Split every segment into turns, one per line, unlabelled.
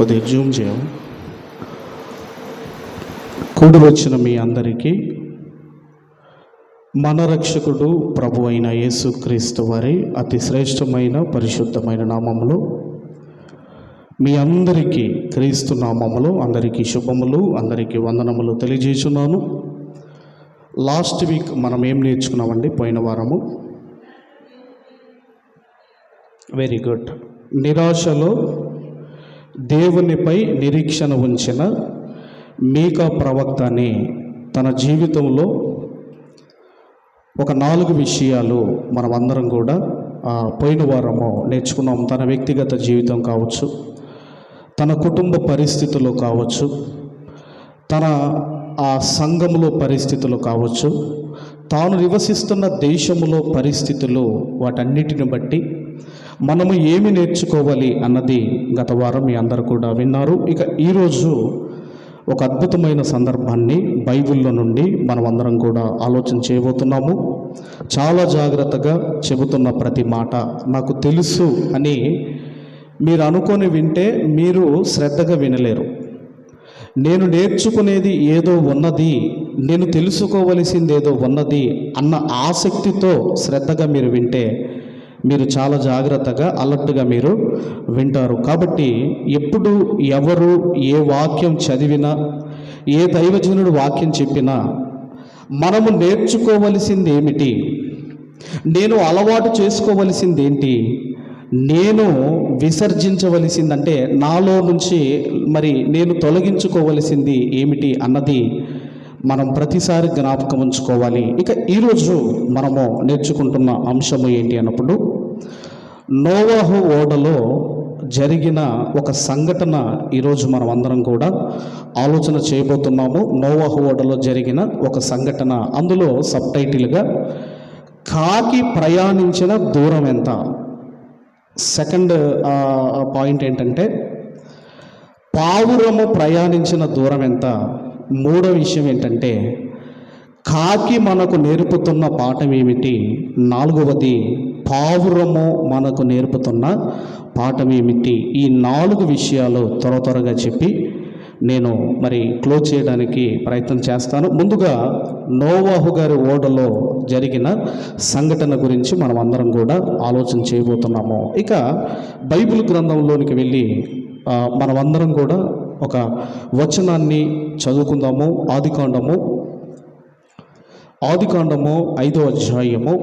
కొద్దిగా జూమ్ చేయం. కూడి వచ్చిన మీ అందరికీ మన రక్షకుడు ప్రభు అయిన యేసుక్రీస్తు వారి అతి శ్రేష్టమైన పరిశుద్ధమైన నామములో మీ అందరికీ క్రీస్తు నామములో అందరికీ శుభములు, అందరికీ వందనములు తెలియజేస్తున్నాను. లాస్ట్ వీక్ మనం ఏం నేర్చుకున్నామండి? పోయిన వారము వెరీ గుడ్. నిరాశలో దేవునిపై నిరీక్షణ ఉంచిన మీకా ప్రవక్త అని తన జీవితంలో ఒక 4 విషయాలు మనం అందరం కూడా పోయిన వారము నేర్చుకున్నాం. తన వ్యక్తిగత జీవితం కావచ్చు, తన కుటుంబ పరిస్థితులు కావచ్చు, తన సంఘములో పరిస్థితులు కావచ్చు, తాను నివసిస్తున్న దేశములో పరిస్థితులు, వాటన్నిటిని బట్టి మనము ఏమి నేర్చుకోవాలి అన్నది గత వారం మీ అందరూ కూడా విన్నారు. ఇక ఈరోజు ఒక అద్భుతమైన సందర్భాన్ని బైబిల్లో నుండి మనం అందరం కూడా ఆలోచన చేయబోతున్నాము. చాలా జాగ్రత్తగా చెబుతున్న ప్రతి మాట నాకు తెలుసు అని మీరు అనుకొని వింటే మీరు శ్రద్ధగా వినలేరు. నేను నేర్చుకునేది ఏదో ఉన్నది, నేను తెలుసుకోవలసింది ఏదో ఉన్నది అన్న ఆసక్తితో శ్రద్ధగా మీరు వింటే మీరు చాలా జాగ్రత్తగా అలర్ట్గా మీరు వింటారు. కాబట్టి ఎప్పుడు ఎవరు ఏ వాక్యం చదివినా, ఏ దైవజనుడు వాక్యం చెప్పినా మనము నేర్చుకోవలసింది ఏమిటి, నేను అలవాటు చేసుకోవలసింది ఏంటి, నేను విసర్జించవలసిందంటే నాలో నుంచి మరి నేను తొలగించుకోవలసింది ఏమిటి అన్నది మనం ప్రతిసారి జ్ఞాపకం ఉంచుకోవాలి. ఇక ఈరోజు మనము నేర్చుకుంటున్న అంశము ఏంటి అన్నప్పుడు, నోవాహు ఓడలో జరిగిన ఒక సంఘటన ఈరోజు మనం అందరం కూడా ఆలోచన చేయబోతున్నాము. నోవాహు ఓడలో జరిగిన ఒక సంఘటన, అందులో సబ్ టైటిల్గా కాకి ప్రయాణించిన దూరం ఎంత. సెకండ్ పాయింట్ ఏంటంటే పావురము ప్రయాణించిన దూరం ఎంత. మూడో విషయం ఏంటంటే కాకి మనకు నేర్పుతున్న పాఠం ఏమిటి. నాలుగవది పావురము మనకు నేర్పుతున్న పాఠం ఏమిటి. ఈ 4 విషయాలు త్వరగా చెప్పి నేను మరి క్లోజ్ చేయడానికి ప్రయత్నం చేస్తాను. ముందుగా నోవాహు గారి ఓడలో జరిగిన సంఘటన గురించి మనం అందరం కూడా ఆలోచన చేయబోతున్నాము. ఇక బైబిల్ గ్రంథంలోనికి వెళ్ళి మనమందరం కూడా ఒక వచనాన్ని చదువుకుందాము. ఆదికాండము 5వ అధ్యాయము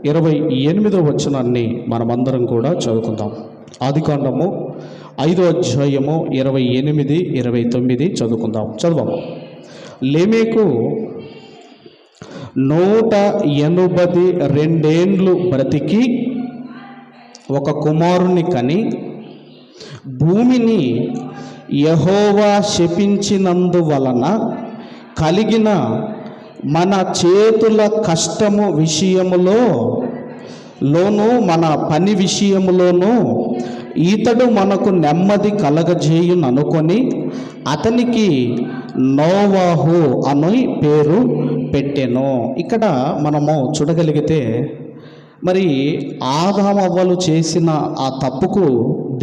28వ వచనాన్ని మనమందరం కూడా చదువుకుందాం. ఆదికాండము 5వ అధ్యాయము 28, 29 చదువుకుందాం. చదువు. లేమెకు 182 బ్రతికి ఒక కుమారుని కని భూమిని యెహోవా శపించినందువలన కలిగిన మన చేతుల కష్టము విషయములోను మన పని విషయములోను ఇతడు మనకు నెమ్మది కలగజేయుననుకొని అతనికి నోవాహు అని పేరు పెట్టెను. ఇక్కడ మనము చూడగలిగితే మరి ఆదామవ్వలు చేసిన ఆ తప్పుకు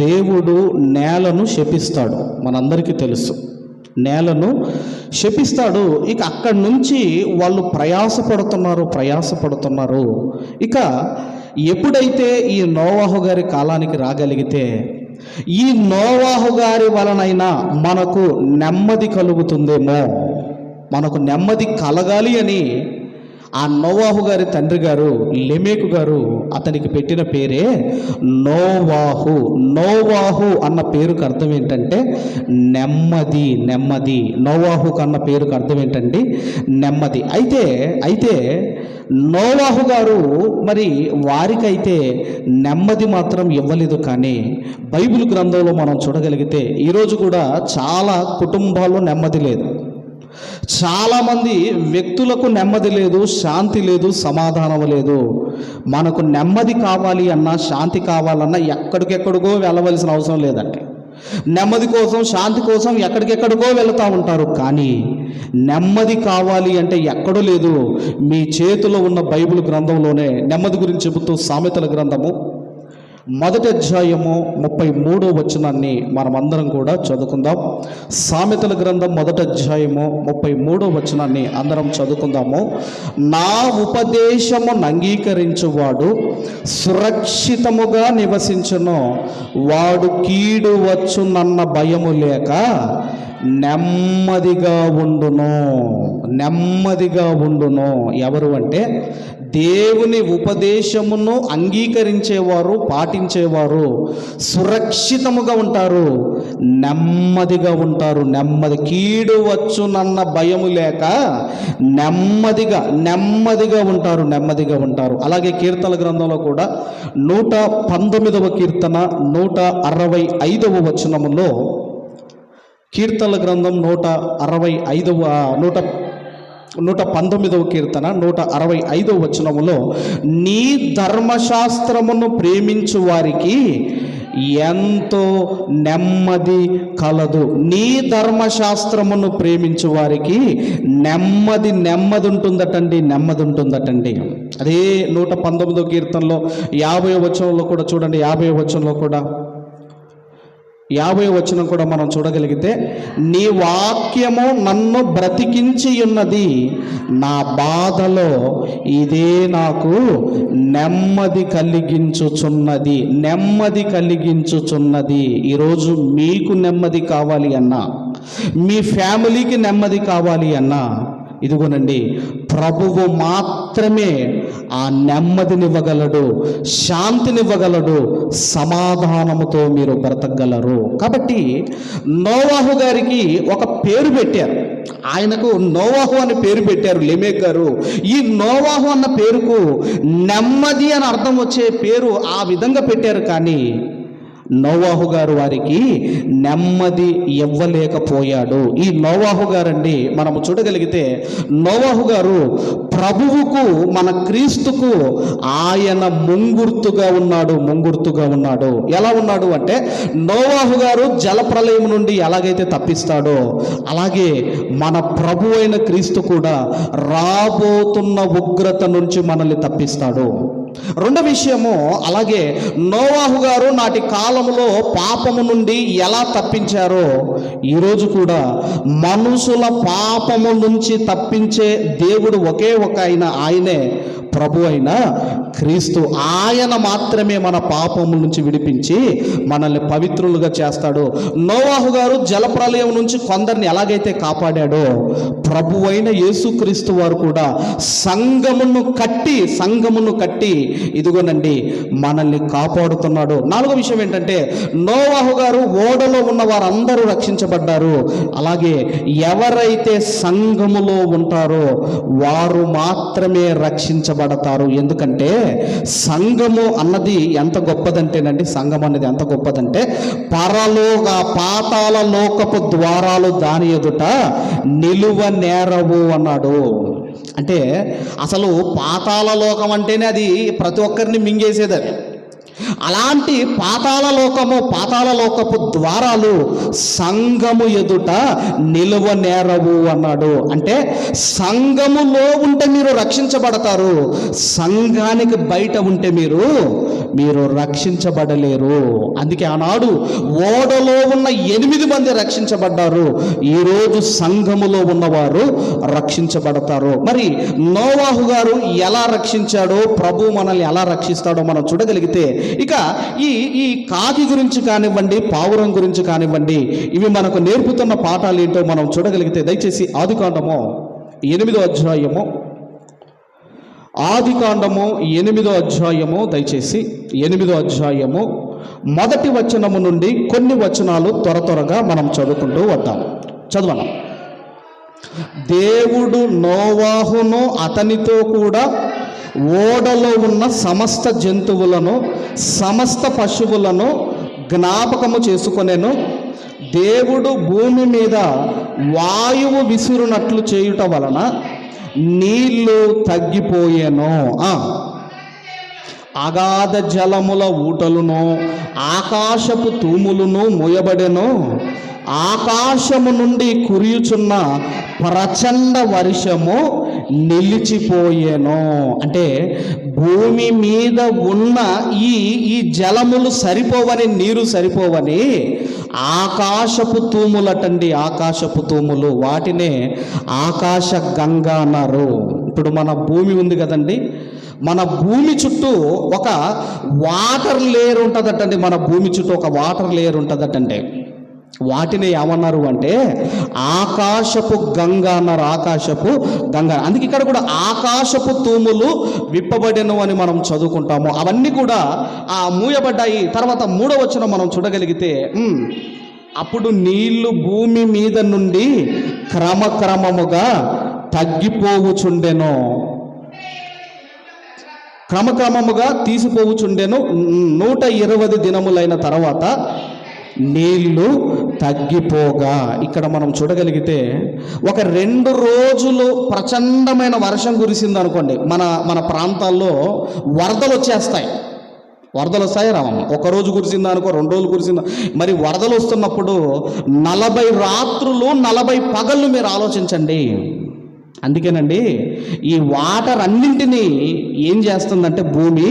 దేవుడు నేలను శపిస్తాడు. మనందరికీ తెలుసు, నేలను శపిస్తాడు. ఇక అక్కడి నుంచి వాళ్ళు ప్రయాసపడుతున్నారు. ఇక ఎప్పుడైతే ఈ నోవాహు గారి కాలానికి రాగలిగితే ఈ నోవాహు గారి వలనైనా మనకు నెమ్మది కలుగుతుందేమో, మనకు నెమ్మది కలగాలి అని ఆ నోవాహు గారి తండ్రి గారు లెమెకు గారు అతనికి పెట్టిన పేరే నోవాహు. నోవాహు అన్న పేరుకు అర్థం ఏంటంటే నెమ్మది. నోవాహు అన్న పేరుకు అర్థం ఏంటంటే నెమ్మది. అయితే నోవాహు గారు మరి వారికైతే నెమ్మది మాత్రం ఇవ్వలేదు. కానీ బైబిల్ గ్రంథంలో మనం చూడగలిగితే ఈరోజు కూడా చాలా కుటుంబాల్లో నెమ్మది లేదు. చాలామంది వ్యక్తులకు నెమ్మది లేదు, శాంతి లేదు, సమాధానం లేదు. మనకు నెమ్మది కావాలి అన్నా, శాంతి కావాలన్నా ఎక్కడికెక్కడికో వెళ్ళవలసిన అవసరం లేదండి. నెమ్మది కోసం, శాంతి కోసం ఎక్కడికెక్కడికో వెళుతూ ఉంటారు. కానీ నెమ్మది కావాలి అంటే ఎక్కడో లేదు, మీ చేతిలో ఉన్న బైబిల్ గ్రంథంలోనే నెమ్మది గురించి చెబుతూ సామెతల గ్రంథము మొదటి అధ్యాయము 33వ వచనాన్ని మనమందరం కూడా చదువుకుందాం. సామెతల గ్రంథం మొదటి అధ్యాయము 33వ వచనాన్ని అందరం చదువుకుందాము. నా ఉపదేశమును అంగీకరించువాడు సురక్షితముగా నివసించును, వాడు కీడు వచ్చునన్న భయము లేక నెమ్మదిగా ఉండును. నెమ్మదిగా ఉండును. ఎవరు అంటే దేవుని ఉపదేశమును అంగీకరించేవారు, పాటించేవారు సురక్షితముగా ఉంటారు, నెమ్మదిగా ఉంటారు. నెమ్మది, కీడు వచ్చునన్న భయము లేక నెమ్మదిగా ఉంటారు, నెమ్మదిగా ఉంటారు. అలాగే కీర్తనల గ్రంథంలో కూడా 119వ కీర్తన 165వ వచనములో, కీర్తనల గ్రంథం 119వ కీర్తన 165వ వచనములో, నీ ధర్మశాస్త్రమును ప్రేమించు వారికి ఎంతో నెమ్మది కలదు. నీ ధర్మశాస్త్రమును ప్రేమించు వారికి నెమ్మది ఉంటుందటండి, నెమ్మది ఉంటుందటండి. అదే 119వ కీర్తనలో 50వ వచనంలో కూడా చూడండి, 50వ వచనంలో కూడా 50వ వచనం కూడా మనం చూడగలిగితే, నీ వాక్యము నన్ను బ్రతికించి ఉన్నది, నా బాధలో ఇదే నాకు నెమ్మది కలిగించుచున్నది. ఈరోజు మీకు నెమ్మది కావాలి అన్నా, మీ ఫ్యామిలీకి నెమ్మది కావాలి అన్నా, ఇదిగోనండి ప్రభువు మాత్రమే ఆ నెమ్మదినివ్వగలడు, శాంతినివ్వగలడు, సమాధానముతో మీరు బ్రతకగలరు. కాబట్టి నోవాహు గారికి ఒక పేరు పెట్టారు. ఆయనకు నోవాహు అని పేరు పెట్టారు లెమెక్ గారు. ఈ నోవాహు అన్న పేరుకు నెమ్మది అని అర్థం వచ్చే పేరు ఆ విధంగా పెట్టారు. కానీ నోవాహు గారు వారికి నెమ్మది ఇవ్వలేకపోయాడు. ఈ నోవాహు గారండి మనము చూడగలిగితే, నోవాహు గారు ప్రభువుకు, మన క్రీస్తుకు ఆయన ముంగుర్తుగా ఉన్నాడు. ఎలా ఉన్నాడు అంటే, నోవాహు గారు జలప్రలయం నుండి ఎలాగైతే తప్పిస్తాడో, అలాగే మన ప్రభు అయిన క్రీస్తు కూడా రాబోతున్న ఉగ్రత నుంచి మనల్ని తప్పిస్తాడు. రెండో విషయము, అలాగే నోవాహు గారు నాటి కాలంలో పాపము నుండి ఎలా తప్పించారో, ఈరోజు కూడా మనుషుల పాపము నుంచి తప్పించే దేవుడు ఒకే ఒక ఆయనే ప్రభు అయిన క్రీస్తు. ఆయన మాత్రమే మన పాపము నుంచి విడిపించి మనల్ని పవిత్రులుగా చేస్తాడు. నోవాహు గారు జలప్రలయం నుంచి కొందరిని ఎలాగైతే కాపాడాడో, ప్రభు అయిన యేసుక్రీస్తు వారు కూడా సంఘమును కట్టి ఇదిగోనండి మనల్ని కాపాడుతున్నాడు. నాలుగో విషయం ఏంటంటే, నోవాహు గారు ఓడలో ఉన్న వారందరూ రక్షించబడ్డారు. అలాగే ఎవరైతే సంఘములో ఉంటారో వారు మాత్రమే రక్షించబడ్డారు. ఎందుకంటే సంఘము అన్నది ఎంత గొప్పదంటేనండి, సంఘం అనేది ఎంత గొప్పదంటే, పాతాళ లోకపు ద్వారాలు దాని ఎదుట నిలువ నేరవు అన్నాడు. అంటే అసలు పాతాళ లోకం అంటేనే అది ప్రతి ఒక్కరిని మింగేసేది. అలాంటి పాతాళ లోకపు ద్వారాలు సంఘము ఎదుట నిలువ నేరవు అన్నాడు. అంటే సంఘములో ఉంటే మీరు రక్షించబడతారు, సంఘానికి బయట ఉంటే మీరు రక్షించబడలేరు. అందుకే ఆనాడు ఓడలో ఉన్న 8 మంది రక్షించబడ్డారు. ఈరోజు సంఘములో ఉన్నవారు రక్షించబడతారు. మరి నోవాహు గారు ఎలా రక్షించాడో, ప్రభు మనల్ని ఎలా రక్షిస్తాడో మనం చూడగలిగితే, ఇక ఈ కాకి గురించి కానివ్వండి, పావురం గురించి కానివ్వండి, ఇవి మనకు నేర్పుతున్న పాఠాలు ఏంటో మనం చూడగలిగితే, దయచేసి ఆదికాండము 8వ అధ్యాయము దయచేసి 8వ అధ్యాయము మొదటి వచనము నుండి కొన్ని వచనాలు త్వరగా మనం చదువుకుంటూ వద్దాం. చదవను. దేవుడు నోవాహును అతనితో కూడా ఓడలో ఉన్న సమస్త జంతువులను, సమస్త పశువులను జ్ఞాపకము చేసుకొనెను. దేవుడు భూమి మీద వాయువు విసురునట్లు చేయుట వలన నీళ్లు తగ్గిపోయెను. అగాధ జలముల ఊటలును ఆకాశపు తూములను మోయబడెను. ఆకాశము నుండి కురియుచున్న ప్రచండ వర్షము నిలిచిపోయేను. అంటే భూమి మీద ఉన్న ఈ జలములు సరిపోవని, నీరు సరిపోవని ఆకాశపు తూములటండి, ఆకాశపు తూములు, వాటినే ఆకాశ గంగ అన్నారు. ఇప్పుడు మన భూమి ఉంది కదండి, మన భూమి చుట్టూ ఒక వాటర్ లేయర్ ఉంటుందటండి. మన భూమి చుట్టూ ఒక వాటర్ లేయర్ ఉంటుందటండి. వాటిని ఏమన్నారు అంటే ఆకాశపు గంగ అన్నారు, ఆకాశపు గంగ. అందుకే ఇక్కడ కూడా ఆకాశపు తూములు విప్పబడెను అని మనం చదువుకుంటాము. అవన్నీ కూడా మూయబడ్డాయి. తర్వాత 3వ వచనం మనం చూడగలిగితే, అప్పుడు నీళ్లు భూమి మీద నుండి క్రమక్రమముగా తగ్గిపోవుచుండెను, క్రమక్రమముగా తీసిపోవుచుండెను. 120 దినములైన తర్వాత నీళ్లు తగ్గిపోగా. ఇక్కడ మనం చూడగలిగితే ఒక 2 రోజులు ప్రచండమైన వర్షం కురిసింది అనుకోండి, మన ప్రాంతాల్లో వరదలు వచ్చేస్తాయి. వరదలు వస్తాయి రావమ్మ. 1 రోజు కురిసిందా అనుకో, 2 రోజులు కురిసిందా. మరి వరదలు వస్తున్నప్పుడు 40 రాత్రులు 40 పగళ్ళు మీరు ఆలోచించండి. అందుకేనండి ఈ వాటర్ అన్నింటినీ ఏం చేస్తుందంటే భూమి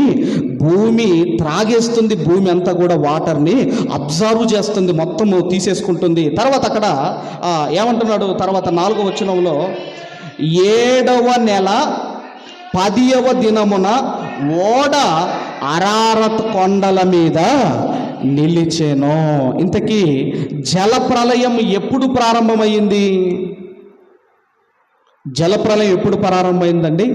త్రాగేస్తుంది. భూమి అంతా కూడా వాటర్ని అబ్జర్వ్ చేస్తుంది, మొత్తము తీసేసుకుంటుంది. తర్వాత అక్కడ ఏమంటున్నాడు, తర్వాత 4వ వచనంలో 7వ నెల 10వ దినమున ఓడ అరారత్ కొండల మీద నిలిచెను. ఇంతకీ జలప్రలయం ఎప్పుడు ప్రారంభమైంది? జలప్రలయం ఎప్పుడు ప్రారంభమైందండి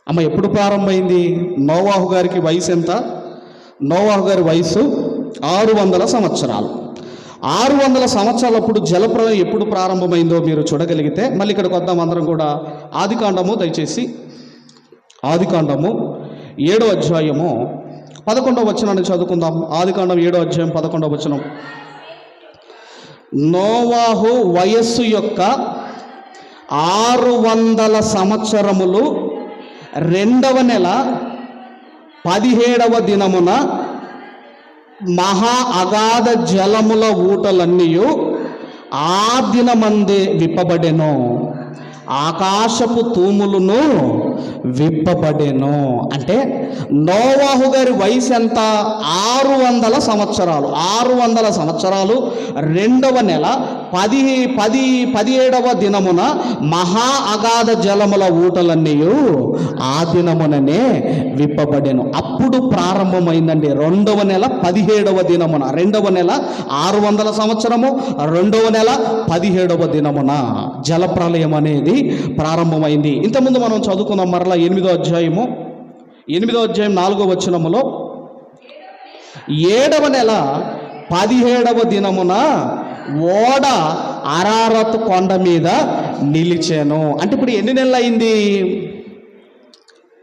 అమ్మ? ఎప్పుడు ప్రారంభమైంది? నోవాహు గారికి వయసు ఎంత? నోవాహు గారి వయసు 600 సంవత్సరాలు. 600 సంవత్సరాలప్పుడు జలప్రలయం ఎప్పుడు ప్రారంభమైందో మీరు చూడగలిగితే, మళ్ళీ ఇక్కడికి వద్దాం అందరం కూడా. ఆదికాండము, దయచేసి ఆదికాండము 7వ అధ్యాయము 11వ వచనాన్ని చదువుకుందాం. ఆదికాండం 7వ అధ్యాయం 11వ వచనం. నోవాహు వయస్సు యొక్క 600 సంవత్సరములు 2వ నెల 17వ దినమున మహా అగాధ జలముల ఊటలన్నీయు ఆ దినమందే విప్పబడెను, ఆకాశపు తూములను విప్పబడెను. అంటే నోవాహు గారి వయసు ఎంత? 600 సంవత్సరాలు. 600 సంవత్సరాలు 2వ నెల 17వ దినమున మహా అగాధ జలముల ఊటలన్నీ ఆ దినముననే విప్పబడెను. అప్పుడు ప్రారంభమైందండి 2వ నెల 17వ దినమున. 2వ నెల 600 సంవత్సరము, 2వ నెల 17వ దినమున జలప్రలయం అనేది ప్రారంభమైంది. ఇంతకుముందు మనం చదువుకున్నాం మరలా 8వ అధ్యాయము 4వ వచనములో 7వ నెల 17వ దినమున ఓడ అరారత్ కొండ మీద నిలిచాను. అంటే ఇప్పుడు ఎన్ని నెలలు అయింది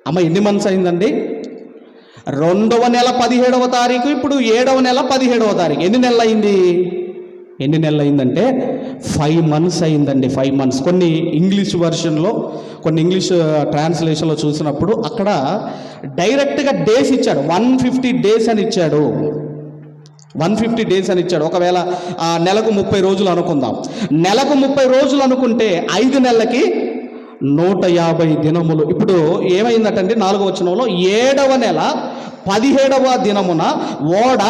అమ్మ? ఎన్ని మంత్స్ అయిందండి? 2వ నెల 17వ తారీఖు, ఇప్పుడు 7వ నెల 17వ తారీఖు. ఎన్ని నెలలు అయింది? ఎన్ని నెలలు అయిందంటే 5 మంత్స్ అయిందండి. 5 మంత్స్. కొన్ని ఇంగ్లీష్ వర్షన్లో, కొన్ని ఇంగ్లీష్ ట్రాన్స్లేషన్లో చూసినప్పుడు అక్కడ డైరెక్ట్గా డేస్ ఇచ్చాడు. 150 డేస్ అని ఇచ్చాడు. 150 డేస్ అని ఇచ్చాడు. ఒకవేళ నెలకు 30 రోజులు అనుకుందాం. నెలకు 30 రోజులు అనుకుంటే 5 నెలలకి 150 దినములు. ఇప్పుడు ఏమైందటండి 4వ వచనంలో 7వ నెల 17వ దినమున ఓడ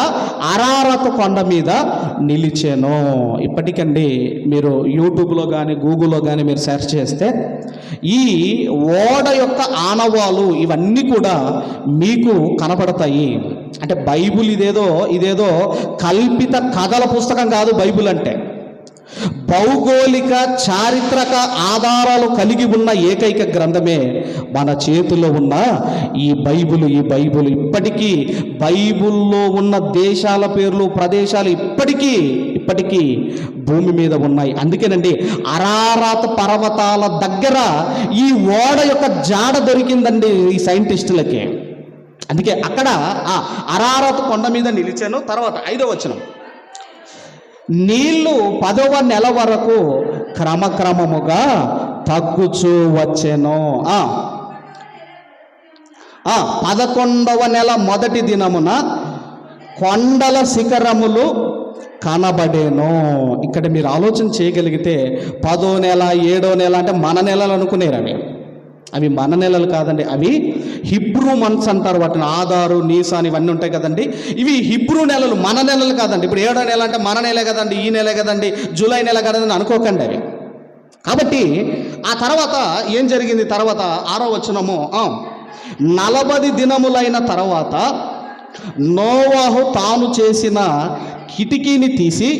అరారత్ కొండ మీద నిలిచెను. ఇప్పటికండి మీరు యూట్యూబ్లో కానీ గూగుల్లో కానీ మీరు సెర్చ్ చేస్తే ఈ ఓడ యొక్క ఆనవాలు ఇవన్నీ కూడా మీకు కనపడతాయి. అంటే బైబుల్ ఇదేదో కల్పిత కథల పుస్తకం కాదు. బైబుల్ అంటే భౌగోళిక చారిత్రక ఆధారాలు కలిగి ఉన్న ఏకైక గ్రంథమే మన చేతిలో ఉన్న ఈ బైబుల్. ఇప్పటికీ బైబుల్లో ఉన్న దేశాల పేర్లు, ప్రదేశాలు ఇప్పటికీ భూమి మీద ఉన్నాయి. అందుకేనండి అరారాత్ పర్వతాల దగ్గర ఈ ఓడ యొక్క జాడ దొరికిందండి ఈ సైంటిస్టులకి. అందుకే అక్కడ అరారాత్ కొండ మీద నిలిచాను. తర్వాత 5వ వచనం, నీళ్లు 10వ నెల వరకు క్రమక్రమముగా తగ్గుచూ వచ్చెను. 11వ నెల మొదటి దినమున కొండల శిఖరములు కనబడేను. ఇక్కడ మీరు ఆలోచన చేయగలిగితే 10వ నెల 7వ నెల అంటే మన నెలలు అనుకునేరు అవి మన నెలలు కాదండి, అవి హిబ్రూ మంత్స్ అంటారు వాటిని. ఆదారు, నీసాన్ ఇవన్నీ ఉంటాయి కదండి, ఇవి హిబ్రూ నెలలు, మన నెలలు కాదండి. ఇప్పుడు 7వ నెల అంటే మన నెలే కదండి, ఈ నెలే కదండి, జూలై నెల కదండి అనుకోకండి అవి. కాబట్టి ఆ తర్వాత ఏం జరిగింది? తర్వాత 6వ వచనము, 40 దినములైన తర్వాత నోవాహు తాను చేసిన కిటికీని తీసి,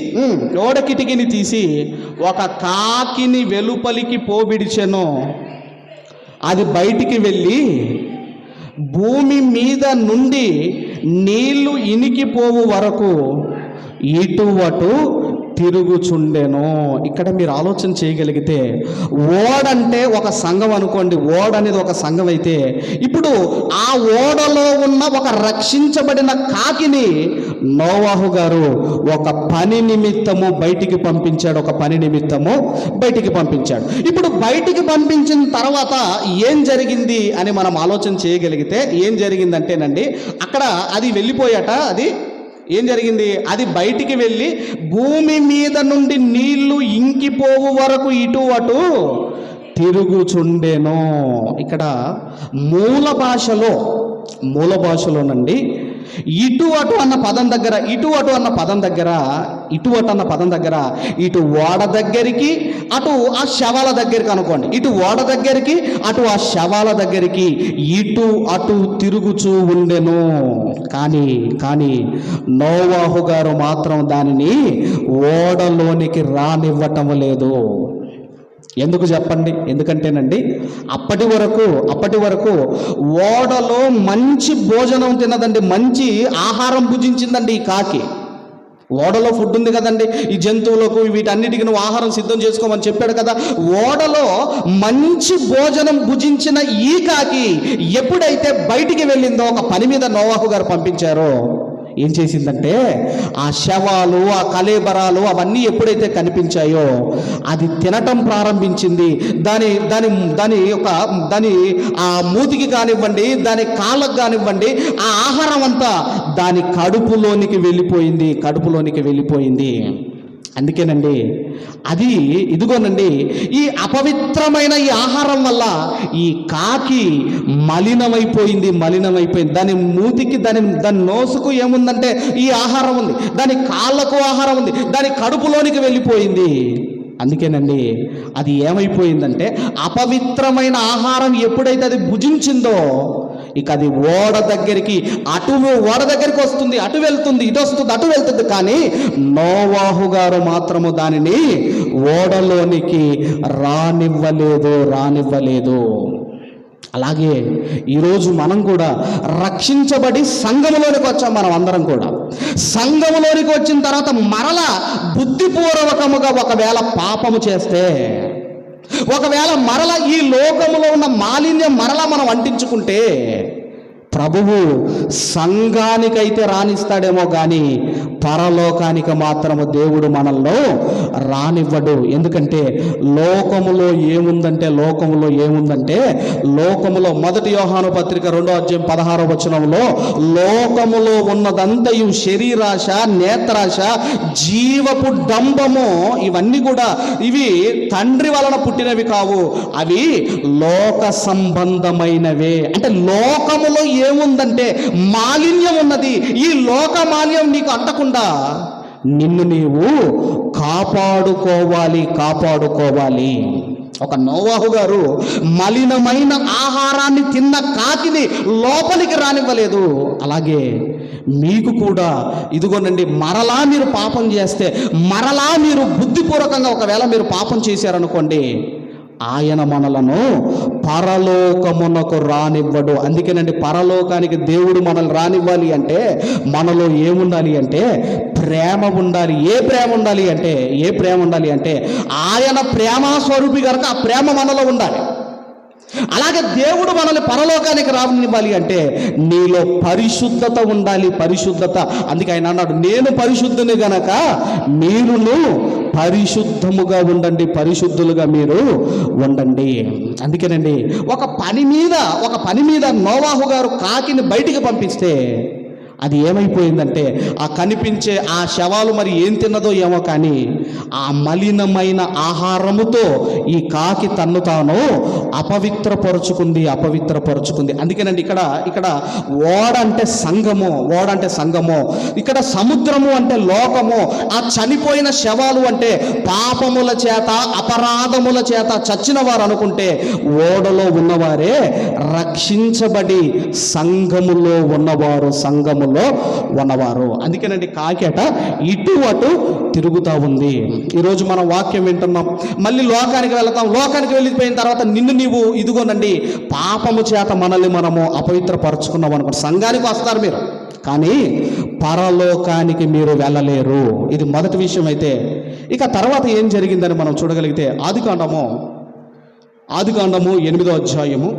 ఓడ కిటికీని తీసి ఒక కాకిని వెలుపలికి పోబిడిచెను. అది బయటికి వెళ్ళి భూమి మీద నుండి నీళ్లు ఇనికిపోవు వరకు ఇటు అటు తిరుగుచుండెను. ఇక్కడ మీరు ఆలోచన చేయగలిగితే, ఓడంటే ఒక సంఘం అనుకోండి, ఓడ అనేది ఒక సంఘం అయితే, ఇప్పుడు ఆ ఓడలో ఉన్న ఒక రక్షించబడిన కాకిని నోవాహు గారు ఒక పని నిమిత్తము బయటికి పంపించాడు. ఒక పని నిమిత్తము బయటికి పంపించాడు. ఇప్పుడు బయటికి పంపించిన తర్వాత ఏం జరిగింది అని మనం ఆలోచన చేయగలిగితే, ఏం జరిగిందంటేనండి, అక్కడ అది వెళ్ళిపోయాట. అది ఏం జరిగింది? అది బయటికి వెళ్ళి భూమి మీద నుండి నీళ్లు ఇంకిపోవు వరకు ఇటు అటు తిరుగుచుండెను. ఇక్కడ మూల భాషలోనండి ఇటు అటు అన్న పదం దగ్గర, ఇటు అటు అన్న పదం దగ్గర ఇటు ఓడ దగ్గరికి, అటు ఆ శవాల దగ్గరికి అనుకోండి. ఇటు ఓడ దగ్గరికి, అటు ఆ శవాల దగ్గరికి ఇటు అటు తిరుగుచూ ఉండెను. కానీ నోవాహు గారు మాత్రం దానిని ఓడలోనికి రానివ్వటం లేదు. ఎందుకు చెప్పండి? ఎందుకంటేనండి, అప్పటి వరకు ఓడలో మంచి భోజనం తిన్నదండి, మంచి ఆహారం భుజించిందండి ఈ కాకి. ఓడలో ఫుడ్ ఉంది కదండి, ఈ జంతువులకు వీటన్నిటికీ నువ్వు ఆహారం సిద్ధం చేసుకోమని చెప్పాడు కదా. ఓడలో మంచి భోజనం భుజించిన ఈ కాకి ఎప్పుడైతే బయటికి వెళ్ళిందో, ఒక పని మీద నోవాహు గారు పంపించారో, ఏం చేసిందంటే ఆ శవాలు, ఆ కళేబరాలు అవన్నీ ఎప్పుడైతే కనిపించాయో అది తినటం ప్రారంభించింది. దాని ఆ మూతికి కానివ్వండి, దాని కాళ్ళకు కానివ్వండి, ఆ ఆహారం అంతా దాని కడుపులోనికి వెళ్ళిపోయింది. అందుకేనండి అది ఇదిగోనండి, ఈ అపవిత్రమైన ఈ ఆహారం వల్ల ఈ కాకి మలినమైపోయింది. దాని మూతికి, దాని నోసుకు ఏముందంటే ఈ ఆహారం ఉంది, దాని కాళ్ళకు ఆహారం ఉంది, దాని కడుపులోనికి వెళ్ళిపోయింది. అందుకేనండి అది ఏమైపోయిందంటే, అపవిత్రమైన ఆహారం ఎప్పుడైతే అది భుజించిందో, ఇక అది ఓడ దగ్గరికి వస్తుంది, అటు వెళ్తుంది, ఇటు వస్తుంది, అటు వెళ్తుంది. కానీ నోవాహు గారు మాత్రము దానిని ఓడలోనికి రానివ్వలేదు. అలాగే ఈరోజు మనం కూడా రక్షించబడి సంఘములోనికి వచ్చాం. మనం అందరం కూడా సంఘములోనికి వచ్చిన తర్వాత మరలా బుద్ధిపూర్వకముగా ఒకవేళ పాపము చేస్తే, ఒకవేళ మరల ఈ లోకములో ఉన్న మాలిన్యం మరలా మనం అంటించుకుంటే, ప్రభువు సంఘానికైతే రాణిస్తాడేమో కానీ పరలోకానికి మాత్రము దేవుడు మనల్లో రానివ్వడు. ఎందుకంటే లోకములో ఏముందంటే 1 యోహాను పత్రిక 2వ అధ్యాయం 16వ వచనంలో, లోకములో ఉన్నదంతయు శరీరాశ, నేత్రాశ, జీవపు డంబము, ఇవన్నీ కూడా ఇవి తండ్రి వలన పుట్టినవి కావు, అవి లోక సంబంధమైనవే. అంటే లోకములో ఏముందంటే మాలిన్యం ఉన్నది. ఈ లోక మాలిన్యం నీకు అంటకుండా నిన్ను నీవు కాపాడుకోవాలి. ఒక నోవాహు గారు మలినమైన ఆహారాన్ని తిన్న కాకిని లోపలికి రానివ్వలేదు. అలాగే మీకు కూడా ఇదిగోనండి, మరలా మీరు పాపం చేస్తే, మరలా మీరు బుద్ధిపూర్వకంగా ఒకవేళ మీరు పాపం చేశారనుకోండి, ఆయన మనలను పరలోకమునకు రానివ్వడు. అందుకేనండి పరలోకానికి దేవుడు మనల్ని రానివ్వాలి అంటే మనలో ఏముండాలి అంటే ప్రేమ ఉండాలి. ఏ ప్రేమ ఉండాలి అంటే ఆయన ప్రేమ స్వరూపి కనుక ఆ ప్రేమ మనలో ఉండాలి. అలాగే దేవుడు మనల్ని పరలోకానికి రానివ్వాలి అంటే నీలో పరిశుద్ధత ఉండాలి. అందుకే ఆయన అన్నాడు, నేను పరిశుద్ధుని గనక మీరును పరిశుద్ధముగా ఉండండి, పరిశుద్ధులుగా మీరు ఉండండి. అందుకేనండి ఒక పని మీద నోవాహు గారు కాకిని బయటికి పంపిస్తే అది ఏమైపోయిందంటే ఆ కనిపించే ఆ శవాలు మరి ఏం తిన్నదో ఏమో కానీ ఆ మలినమైన ఆహారముతో ఈ కాకి తన్ను తాను అపవిత్రపరుచుకుంది. అందుకేనండి ఇక్కడ ఓడ అంటే సంఘము, ఇక్కడ సముద్రము అంటే లోకము, ఆ చనిపోయిన శవాలు అంటే పాపముల చేత అపరాధముల చేత చచ్చిన వారు అనుకుంటే ఓడలో ఉన్నవారే రక్షించబడి సంఘములో ఉన్నవారు. అందుకేనండి కాకేట ఇటు అటు తిరుగుతూ ఉంది. ఈరోజు మనం వాక్యం వింటున్నాం, మళ్ళీ లోకానికి వెళతాం. లోకానికి వెళ్ళిపోయిన తర్వాత నీవు ఇదిగోనండి పాపము చేత మనల్ని మనము అపవిత్రపరచుకున్నాం అనుకో, సంఘానికి వస్తారు మీరు, కానీ పరలోకానికి మీరు వెళ్ళలేరు. ఇది మొదటి విషయం. అయితే ఇక తర్వాత ఏం జరిగిందని మనం చూడగలిగితే ఆదికాండము 8వ అధ్యాయము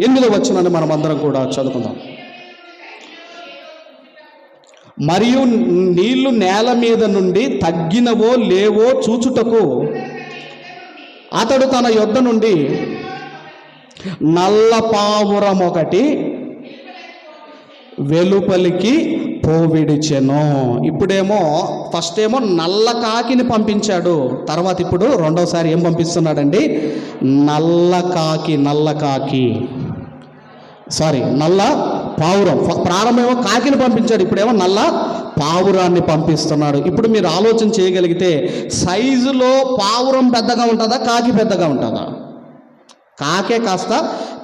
8వ వచనాన్ని మనం అందరం కూడా చదువుకుందాం. మరియు నీళ్లు నేల మీద నుండి తగ్గినవో లేవో చూచుటకు అతడు తన యొద్ద నుండి నల్ల పావురం ఒకటి వెలుపలికి పోవిడిచెను. ఇప్పుడేమో ఫస్ట్ ఏమో నల్ల కాకిని పంపించాడు, తర్వాత ఇప్పుడు రెండోసారి ఏం పంపిస్తున్నాడండి? నల్ల పావురం. ప్రారంభమేమో కాకిని పంపించాడు, ఇప్పుడేమో నల్ల పావురాన్ని పంపిస్తున్నాడు. ఇప్పుడు మీరు ఆలోచన చేయగలిగితే సైజులో పావురం పెద్దగా ఉంటుందా, కాకి పెద్దగా ఉంటుందా? కాకే కాస్త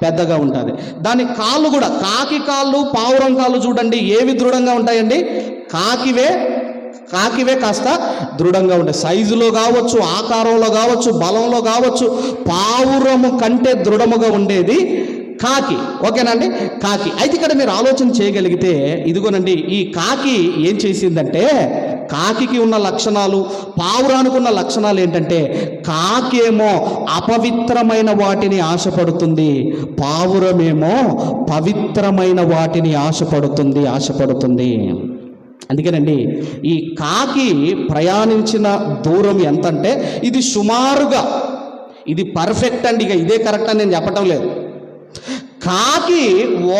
పెద్దగా ఉంటుంది. దాని కాళ్ళు కూడా, కాకి కాళ్ళు పావురం కాళ్ళు చూడండి ఏవి దృఢంగా ఉంటాయండి? కాకివే కాస్త దృఢంగా ఉంటాయి. సైజులో కావచ్చు, ఆకారంలో కావచ్చు, బలంలో కావచ్చు, పావురము కంటే దృఢముగా ఉండేది కాకి. ఓకేనండి, కాకి. అయితే ఇక్కడ మీరు ఆలోచన చేయగలిగితే ఇదిగోనండి ఈ కాకి ఏం చేసిందంటే, కాకికి ఉన్న లక్షణాలు పావురానికి ఉన్న లక్షణాలు ఏంటంటే, కాకేమో అపవిత్రమైన వాటిని ఆశపడుతుంది, పావురమేమో పవిత్రమైన వాటిని ఆశపడుతుంది. అందుకేనండి ఈ కాకి ప్రయాణించిన దూరం ఎంతంటే, ఇది సుమారుగా, ఇది పర్ఫెక్ట్ అండి, ఇక ఇదే కరెక్ట్ అని నేను చెప్పటం లేదు. కాకి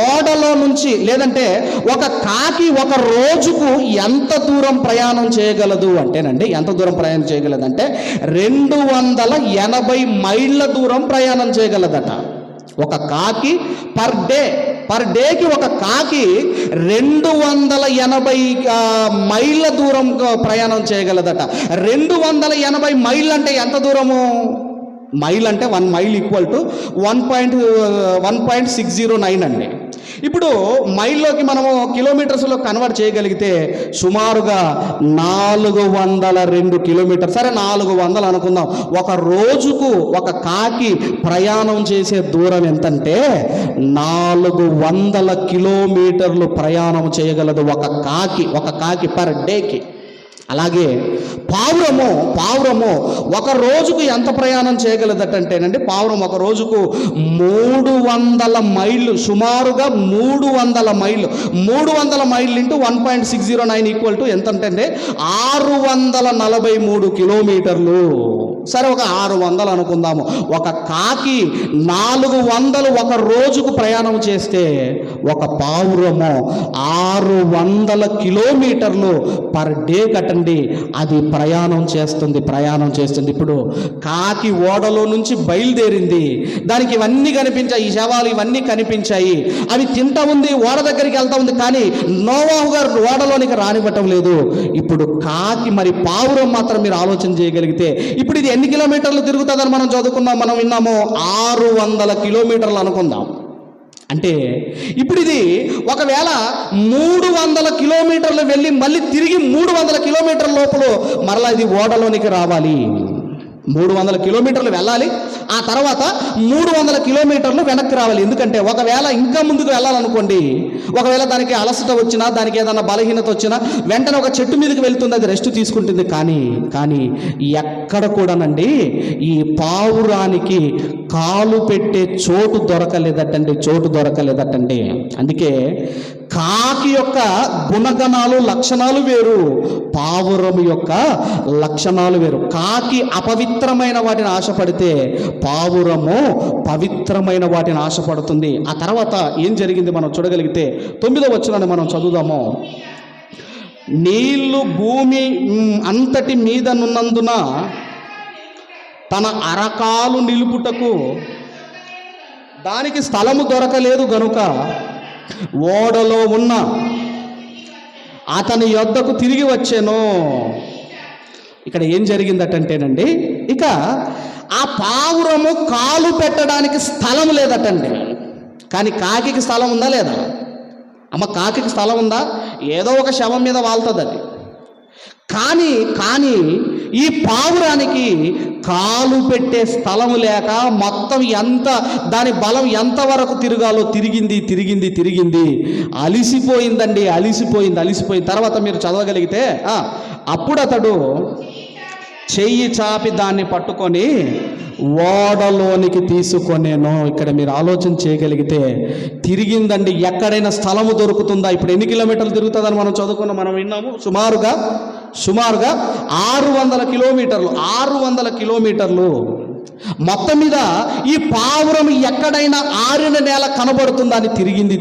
ఓడలో నుంచి, లేదంటే ఒక కాకి ఒక రోజుకు ఎంత దూరం ప్రయాణం చేయగలదు అంటేనండి, ఎంత దూరం ప్రయాణం చేయగలదంటే 280 మైళ్ళ దూరం ప్రయాణం చేయగలదట ఒక కాకి. పర్ డేకి ఒక కాకి 280 మైళ్ళ దూరం ప్రయాణం చేయగలదట. 280 మైళ్ళు అంటే ఎంత దూరము? మైల్ అంటే 1 మైల్ ఈక్వల్ టు 1.609 అండి. ఇప్పుడు మైల్లోకి మనము కిలోమీటర్స్లో కన్వర్ట్ చేయగలిగితే సుమారుగా 402 కిలోమీటర్. సరే 400 అనుకుందాం. ఒక రోజుకు ఒక కాకి ప్రయాణం చేసే దూరం ఎంతంటే 400 కిలోమీటర్లు ప్రయాణం చేయగలదు ఒక కాకి పర్ డేకి. అలాగే పావురము ఒక రోజుకు ఎంత ప్రయాణం చేయగలదటంటేనండి, పావురం ఒక రోజుకు 300 మైళ్ళు, సుమారుగా 300 మైళ్ళు. 300 మైళ్ళు ఇంటూ 1.609 ఈక్వల్ టు ఎంత అంటే 643 కిలోమీటర్లు. సరే ఒక 600 అనుకుందాము. ఒక కాకి 400 ఒక రోజుకు ప్రయాణం చేస్తే ఒక పావురము 600 కిలోమీటర్లు పర్ డే కట్టండి అది ప్రయాణం చేస్తుంది. ఇప్పుడు కాకి ఓడలో నుంచి బయలుదేరింది, దానికి ఇవన్నీ కనిపించాయి, ఈ శవాలు ఇవన్నీ కనిపించాయి, అవి తింటా ఉంది, ఓడ దగ్గరికి వెళ్తా ఉంది, కానీ నోవాహు గారు ఓడలోనికి రానివ్వటం లేదు. ఇప్పుడు కాకి మరి పావురం మాత్రం మీరు ఆలోచన చేయగలిగితే ఇప్పుడు ఇది ఎన్ని కిలోమీటర్లు తిరుగుతుందని మనం చదువుకున్నాం, మనం విన్నాము 600 కిలోమీటర్లు అనుకుందాం. అంటే ఇప్పుడు ఇది ఒకవేళ 300 కిలోమీటర్లు వెళ్ళి మళ్ళీ తిరిగి 300 కిలోమీటర్ల లోపల మరలా ఇది ఓడలోనికి రావాలి. 300 కిలోమీటర్లు వెళ్ళాలి, ఆ తర్వాత 300 కిలోమీటర్లు వెనక్కి రావాలి. ఎందుకంటే ఒకవేళ ఇంకా ముందుకు వెళ్ళాలనుకోండి, ఒకవేళ దానికి అలసట వచ్చినా, దానికి ఏదైనా బలహీనత వచ్చినా వెంటనే ఒక చెట్టు మీదకి వెళ్తుంది, అది రెస్ట్ తీసుకుంటుంది. కానీ ఎక్కడ కూడానండి ఈ పావురానికి కాలు పెట్టే చోటు దొరకలేదటండి. అందుకే కాకి యొక్క గుణగణాలు లక్షణాలు వేరు, పావురము యొక్క లక్షణాలు వేరు. కాకి అపవిత్రమైన వాటిని ఆశపడితే పావురము పవిత్రమైన వాటిని ఆశపడుతుంది. ఆ తర్వాత ఏం జరిగింది మనం చూడగలిగితే 9వ వచనాన్ని మనం చదువుదాము. నీళ్లు భూమి అంతటి మీదనున్నందున తన అరకాలు నిలుపుటకు దానికి స్థలము దొరకలేదు గనుక ఓడలో ఉన్న అతని యొద్దకు తిరిగి వచ్చాను. ఇక్కడ ఏం జరిగిందటంటేనండి, ఇక ఆ పావురము కాలు పెట్టడానికి స్థలం లేదటండి. కానీ కాకికి స్థలం ఉందా లేదా? అమ్మ, కాకికి స్థలం ఉందా? ఏదో ఒక శవం మీద వాళ్తుంది అది. కానీ ఈ పావురానికి కాలు పెట్టే స్థలం లేక మొత్తం దాని బలం ఎంతవరకు తిరగాలో తిరిగింది, అలిసిపోయిన తర్వాత మీరు చదవగలిగితే అప్పుడు అతడు చెయ్యి చాపి దాన్ని పట్టుకొని ఓడలోనికి తీసుకొనేను. ఇక్కడ మీరు ఆలోచన చేయగలిగితే తిరిగిందండి. ఎక్కడైనా స్థలము దొరుకుతుందా? ఇప్పుడు ఎన్ని కిలోమీటర్లు తిరుగుతుందని మనం చదువుకున్నాం, మనం విన్నాము. సుమారుగా 600 కిలోమీటర్లు మొత్తం మీద ఈ పావురం ఎక్కడైనా ఆరిన నేల కనబడుతుందా అని తిరిగింది,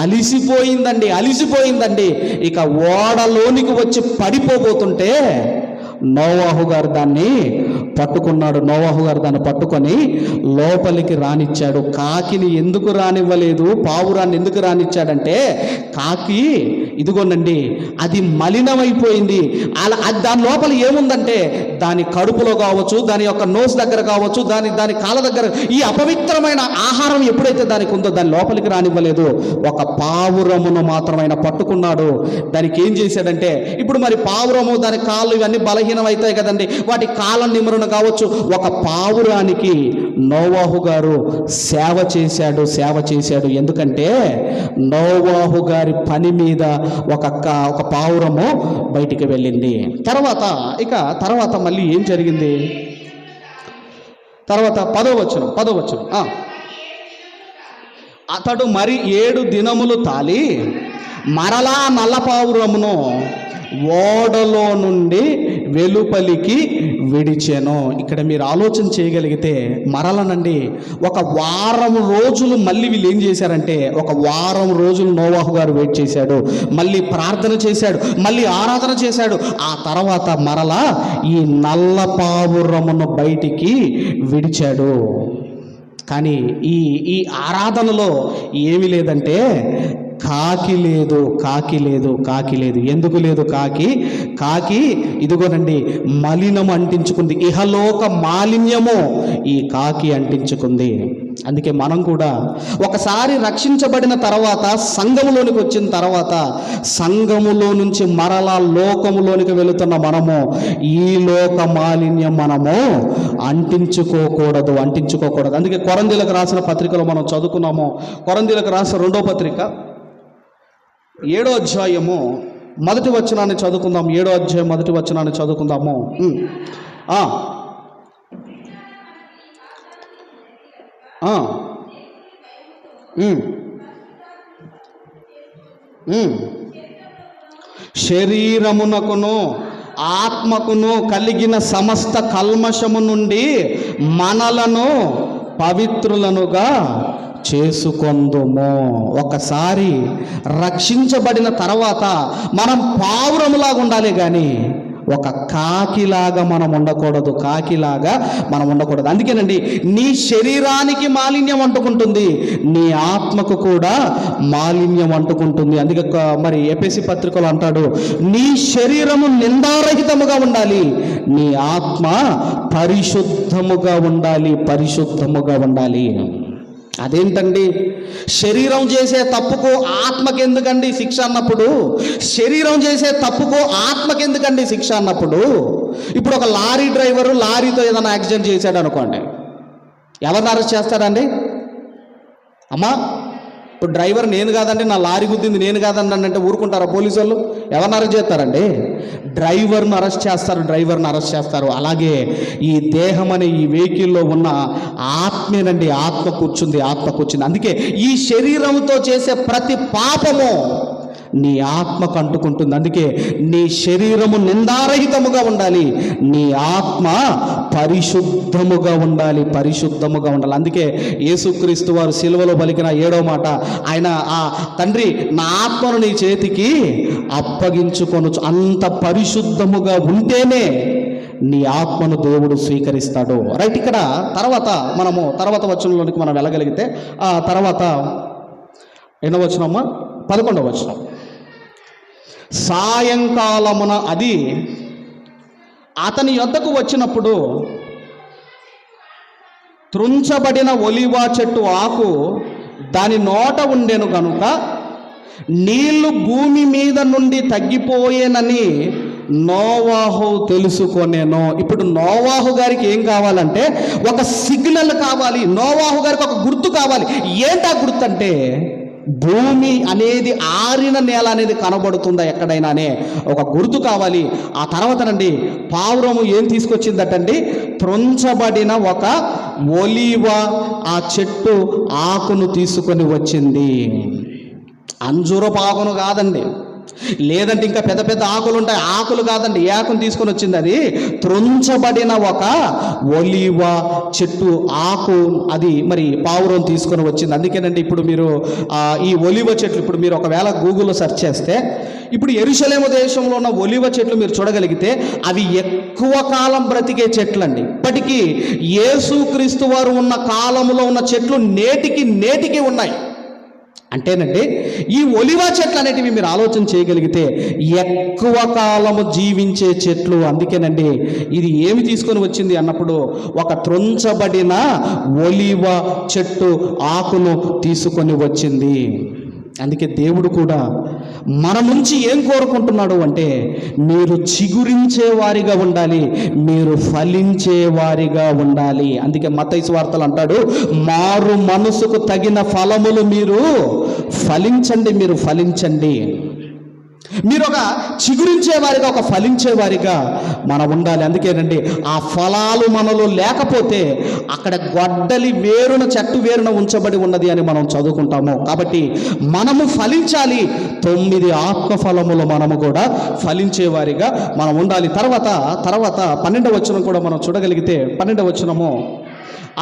అలిసిపోయిందండి. ఇక ఓడలోనికి వచ్చి పడిపోబోతుంటే నోవాహు గారు దాన్ని పట్టుకున్నాడు. నోవాహు గారు దాన్ని పట్టుకొని లోపలికి రానిచ్చాడు. కాకిని ఎందుకు రానివ్వలేదు, పావురాన్ని ఎందుకు రానిచ్చాడంటే, కాకి ఇదిగోనండి అది మలినమైపోయింది. దాని లోపల ఏముందంటే దాని కడుపులో కావచ్చు, దాని యొక్క నోస్ దగ్గర కావచ్చు, దాని కాళ్ళ దగ్గర ఈ అపవిత్రమైన ఆహారం ఎప్పుడైతే దానికి ఉందో దాని లోపలికి రానివ్వలేదు. ఒక పావురమును మాత్రం ఆయన పట్టుకున్నాడు. దానికి ఏం చేశాడంటే, ఇప్పుడు మరి పావురము దాని కాళ్ళు ఇవన్నీ బలహీనం అవుతాయి కదండి, వాటి కాళ్ళ నిమరణ కావచ్చు. ఒక పావురానికి నోవాహు గారు సేవ చేశాడు. ఎందుకంటే నోవాహు గారి పని మీద ఒక పావురము బయటికి వెళ్ళింది. తర్వాత మళ్ళీ ఏం జరిగింది? తర్వాత 10వ వచనం అతడు మరి 7 దినములు తాలి మరలా నల్లపావురమును ఓడలో నుండి వెలుపలికి విడిచెను. ఇక్కడ మీరు ఆలోచన చేయగలిగితే మరలనండి ఒక వారం రోజులు మళ్ళీ వీళ్ళు ఏం చేశారంటే, ఒక వారం రోజులు నోవాహు గారు వెయిట్ చేశాడు, మళ్ళీ ప్రార్థన చేశాడు, మళ్ళీ ఆరాధన చేశాడు. ఆ తర్వాత మరలా ఈ నల్ల పావురమును బయటికి విడిచాడు. కానీ ఈ ఆరాధనలో ఏమి లేదంటే కాకి లేదు. ఎందుకు లేదు? కాకి ఇదిగోనండి మలినం అంటించుకుంది. ఇహలోక మాలిన్యము ఈ కాకి అంటించుకుంది. అందుకే మనం కూడా ఒకసారి రక్షించబడిన తర్వాత, సంఘములోనికి వచ్చిన తర్వాత, సంఘములో నుంచి మరలా లోకములోనికి వెళుతున్న మనము ఈ లోక మాలిన్యం మనము అంటించుకోకూడదు. అందుకే కొరంథీయులకు రాసిన పత్రికలో మనం చదువుకున్నాము. కొరంథీయులకు రాసిన 2వ పత్రిక 7వ అధ్యాయము 1వ వచనాన్ని చదువుకుందాం. 7వ అధ్యాయం 1వ వచనాన్ని చదువుకుందాము. శరీరమునకును ఆత్మకును కలిగిన సమస్త కల్మషము నుండి మనలను పవిత్రులనుగా చేసుకొందుము. ఒకసారి రక్షించబడిన తర్వాత మనం పావురములాగా ఉండాలి, కానీ ఒక కాకిలాగా మనం ఉండకూడదు. అందుకేనండి నీ శరీరానికి మాలిన్యం అంటుకుంటుంది, నీ ఆత్మకు కూడా మాలిన్యం అంటుకుంటుంది. అందుకే మరి ఎఫెసీ పత్రికలో అంటాడు, నీ శరీరము నిందారహితముగా ఉండాలి, నీ ఆత్మ పరిశుద్ధముగా ఉండాలి. అదేంటండి? శరీరం చేసే తప్పుకు ఆత్మకెందుకండి శిక్ష అన్నప్పుడు? ఇప్పుడు ఒక లారీ డ్రైవరు లారీతో ఏదైనా యాక్సిడెంట్ చేశాడు అనుకోండి, ఎవరిని అరెస్ట్ చేస్తారండి? అమ్మా, ఇప్పుడు డ్రైవర్ నేను కాదండి, నా లారీ గుద్దింది నేను కాదండి అంటే ఊరుకుంటారా పోలీసు వాళ్ళు? ఎవరిని అరెస్ట్ చేస్తారండి? డ్రైవర్ను అరెస్ట్ చేస్తారు. అలాగే ఈ దేహం అనే ఈ వెహికల్లో ఉన్న ఆత్మేనండి, ఆత్మ కూర్చుంది. అందుకే ఈ శరీరంతో చేసే ప్రతి పాపము నీ ఆత్మకు అంటుకుంటుంది. అందుకే నీ శరీరము నిందారహితముగా ఉండాలి, నీ ఆత్మ పరిశుద్ధముగా ఉండాలి. అందుకే యేసుక్రీస్తు వారు సిలువలో పలికిన 7వ మాట, ఆయన ఆ తండ్రి నా ఆత్మను నీ చేతికి అప్పగించుకొనుచు. అంత పరిశుద్ధముగా ఉంటేనే నీ ఆత్మను దేవుడు స్వీకరిస్తాడు. రైట్. ఇక్కడ తర్వాత వచనంలోనికి మనం వెళ్ళగలిగితే ఆ తర్వాత ఎన్నో వచనమ్మా? 11వ వచనం. సాయంకాలమున అది అతని యొద్దకు వచ్చినప్పుడు త్రుంచబడిన ఒలీవ చెట్టు ఆకు దాని నోట ఉండెను గనుక నీళ్లు భూమి మీద నుండి తగ్గిపోయేనని నోవాహు తెలుసుకొనేను. ఇప్పుడు నోవాహు గారికి ఏం కావాలంటే ఒక సిగ్నల్ కావాలి, నోవాహు గారికి ఒక గుర్తు కావాలి. ఏంటా గుర్తు అంటే భూమి అనేది ఆరిన నేల అనేది కనబడుతుందా ఎక్కడైనా అనే ఒక గుర్తు కావాలి. ఆ తర్వాతనండి పావురము ఏం తీసుకొచ్చిందటండి? త్రుంచబడిన ఒక ఒలీవ ఆ చెట్టు ఆకును తీసుకొని వచ్చింది. అంజూరపు ఆకును కాదండి, లేదంటే ఇంకా పెద్ద పెద్ద ఆకులు ఉంటాయి, ఆకులు కాదండి. ఏ ఆకును తీసుకొని వచ్చింది? అది త్రుంచబడిన ఒక ఒలీవ చెట్టు ఆకు, అది మరి పావురం తీసుకొని వచ్చింది. అందుకేనండి ఇప్పుడు మీరు ఈ ఒలీవ చెట్లు ఇప్పుడు మీరు ఒకవేళ గూగుల్లో సెర్చ్ చేస్తే ఇప్పుడు యెరూషలేము దేశంలో ఉన్న ఒలీవ చెట్లు మీరు చూడగలిగితే అవి ఎక్కువ కాలం బ్రతికే చెట్లు అండి. ఇప్పటికీ యేసుక్రీస్తు వారు ఉన్న కాలంలో ఉన్న చెట్లు నేటికి ఉన్నాయి. అంటేనండి ఈ ఒలివ చెట్లు అనేటివి మీరు ఆలోచన చేయగలిగితే ఎక్కువ కాలము జీవించే చెట్లు. అందుకేనండి ఇది ఏమి తీసుకొని వచ్చింది అన్నప్పుడు ఒక త్రుంచబడిన ఒలివ చెట్టు ఆకును తీసుకొని వచ్చింది. అందుకే దేవుడు కూడా మన నుంచి ఏం కోరుకుంటున్నాడు అంటే మీరు చిగురించే వారిగా ఉండాలి, మీరు ఫలించే వారిగా ఉండాలి. అందుకే మత్తయి సువార్తలు అంటాడు, మారు మనసుకు తగిన ఫలములు మీరు ఫలించండి. మీరు ఒక చిగురించేవారిగా, ఒక ఫలించేవారిగా మనం ఉండాలి. అందుకేనండి ఆ ఫలాలు మనలో లేకపోతే అక్కడ గొడ్డలి వేరున, చెట్టు వేరున ఉంచబడి ఉన్నది అని మనం చదువుకుంటాము. కాబట్టి మనము ఫలించాలి. 9 ఆత్మఫలములు మనము కూడా ఫలించేవారిగా మనం ఉండాలి. తర్వాత 12వ వచనం కూడా మనం చూడగలిగితే 12వ వచనము,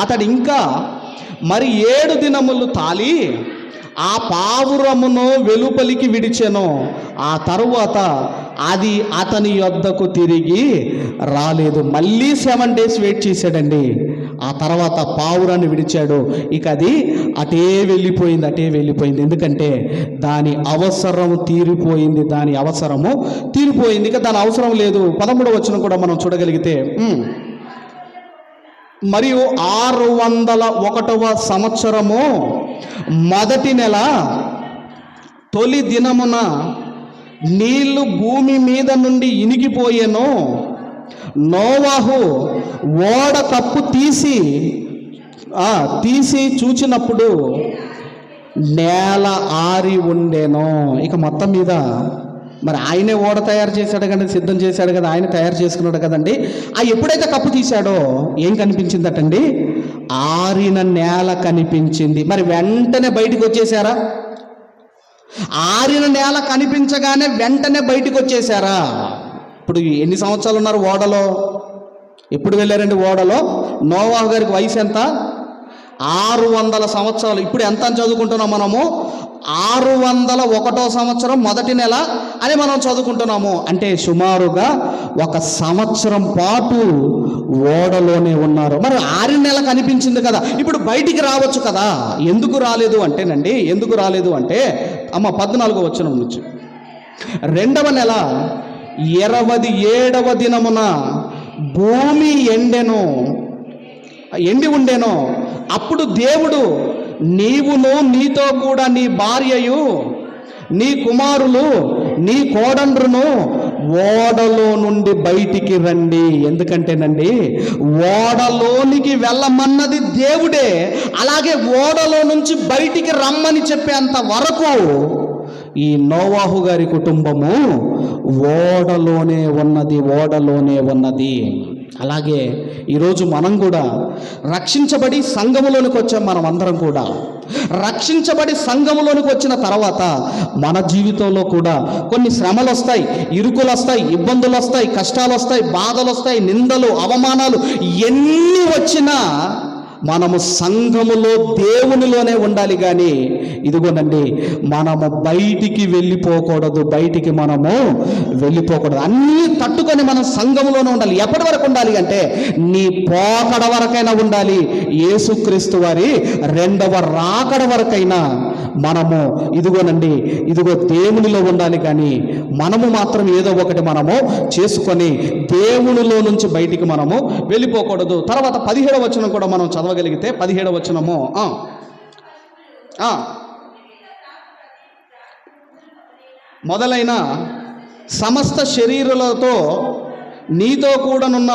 అతడు ఇంకా మరి 7 దినములు తాలి ఆ పావురమును వెలుపలికి విడిచెను. ఆ తరువాత అది అతని యొద్దకు తిరిగి రాలేదు. మళ్ళీ 7 days వెయిట్ చేశాడండి. ఆ తర్వాత పావురాన్ని విడిచాడు. ఇక అది అటే వెళ్ళిపోయింది. ఎందుకంటే దాని అవసరం తీరిపోయింది. ఇక దాని అవసరం లేదు. 13వ వచనం కూడా మనం చూడగలిగితే, మరియు 601వ సంవత్సరము మొదటి నెల తొలి దినమున నీళ్లు భూమి మీద నుండి ఇనికిపోయెను. నోవాహు ఓడ కప్పు తీసి చూచినప్పుడు నేల ఆరి ఉండెను. ఇక మొత్తం మీద మరి ఆయనే ఓడ తయారు చేశాడు కదండి, సిద్ధం చేశాడు కదా, ఆయన తయారు చేసుకున్నాడు కదండి. ఎప్పుడైతే కప్పు తీశాడో ఏం కనిపించిందటండి? ఆరిన నేల కనిపించింది. మరి వెంటనే బయటికి వచ్చేసారా? ఆరిన నేల కనిపించగానే వెంటనే బయటికి వచ్చేసారా? ఇప్పుడు ఎన్ని సంవత్సరాలు ఉన్నారు ఓడలో? ఎప్పుడు వెళ్ళారండి ఓడలో? నోవాహు గారికి వయసు ఎంత? 600 సంవత్సరాలు. ఇప్పుడు ఎంత అని చదువుకుంటున్నాం మనము? 601వ సంవత్సరం మొదటి నెల అని మనం చదువుకుంటున్నాము. అంటే సుమారుగా 1 సంవత్సరం పాటు ఓడలోనే ఉన్నారు. మరి 6 నెల కనిపించింది కదా, ఇప్పుడు బయటికి రావచ్చు కదా. ఎందుకు రాలేదు అంటే అమ్మ 14వ వచనం నుంచి, 2వ నెల 27వ దినమున భూమి ఎండి ఉండెను. అప్పుడు దేవుడు, నీవును నీతో కూడా నీ భార్యయు నీ కుమారులు నీ కోడండ్రును ఓడలో నుండి బయటికి రండి. ఎందుకంటేనండి, ఓడలోనికి వెళ్ళమన్నది దేవుడే, అలాగే ఓడలో నుంచి బయటికి రమ్మని చెప్పేంత వరకు ఈ నోవాహు గారి కుటుంబము ఓడలోనే ఉన్నది. అలాగే ఈరోజు మనం కూడా రక్షించబడి సంఘములోనికి వచ్చాం. మనం అందరం కూడా రక్షించబడి సంఘములోనికి వచ్చిన తర్వాత మన జీవితంలో కూడా కొన్ని శ్రమలు వస్తాయి, ఇరుకులు వస్తాయి, ఇబ్బందులు వస్తాయి, కష్టాలు వస్తాయి, బాధలు వస్తాయి, నిందలు, అవమానాలు ఎన్ని వచ్చినా మనము సంఘములో దేవునిలోనే ఉండాలి. కానీ ఇదిగోనండి, మనము బయటికి వెళ్ళిపోకూడదు. అన్నీ తట్టుకొని మనం సంఘములోనే ఉండాలి. ఎప్పటి వరకు ఉండాలి అంటే, నీ పోకడ వరకైనా ఉండాలి. యేసుక్రీస్తు వారి రెండవ రాకడ వరకైనా మనము ఇదిగో దేవునిలో ఉండాలి. కానీ మనము మాత్రం ఏదో ఒకటి మనము చేసుకొని దేవునిలో నుంచి బయటికి మనము వెళ్ళిపోకూడదు. తర్వాత 17వ వచనం కూడా మనం చదవగలిగితే, 17వ వచనము, మొదలైన సమస్త శరీరులతో నీతో కూడానున్న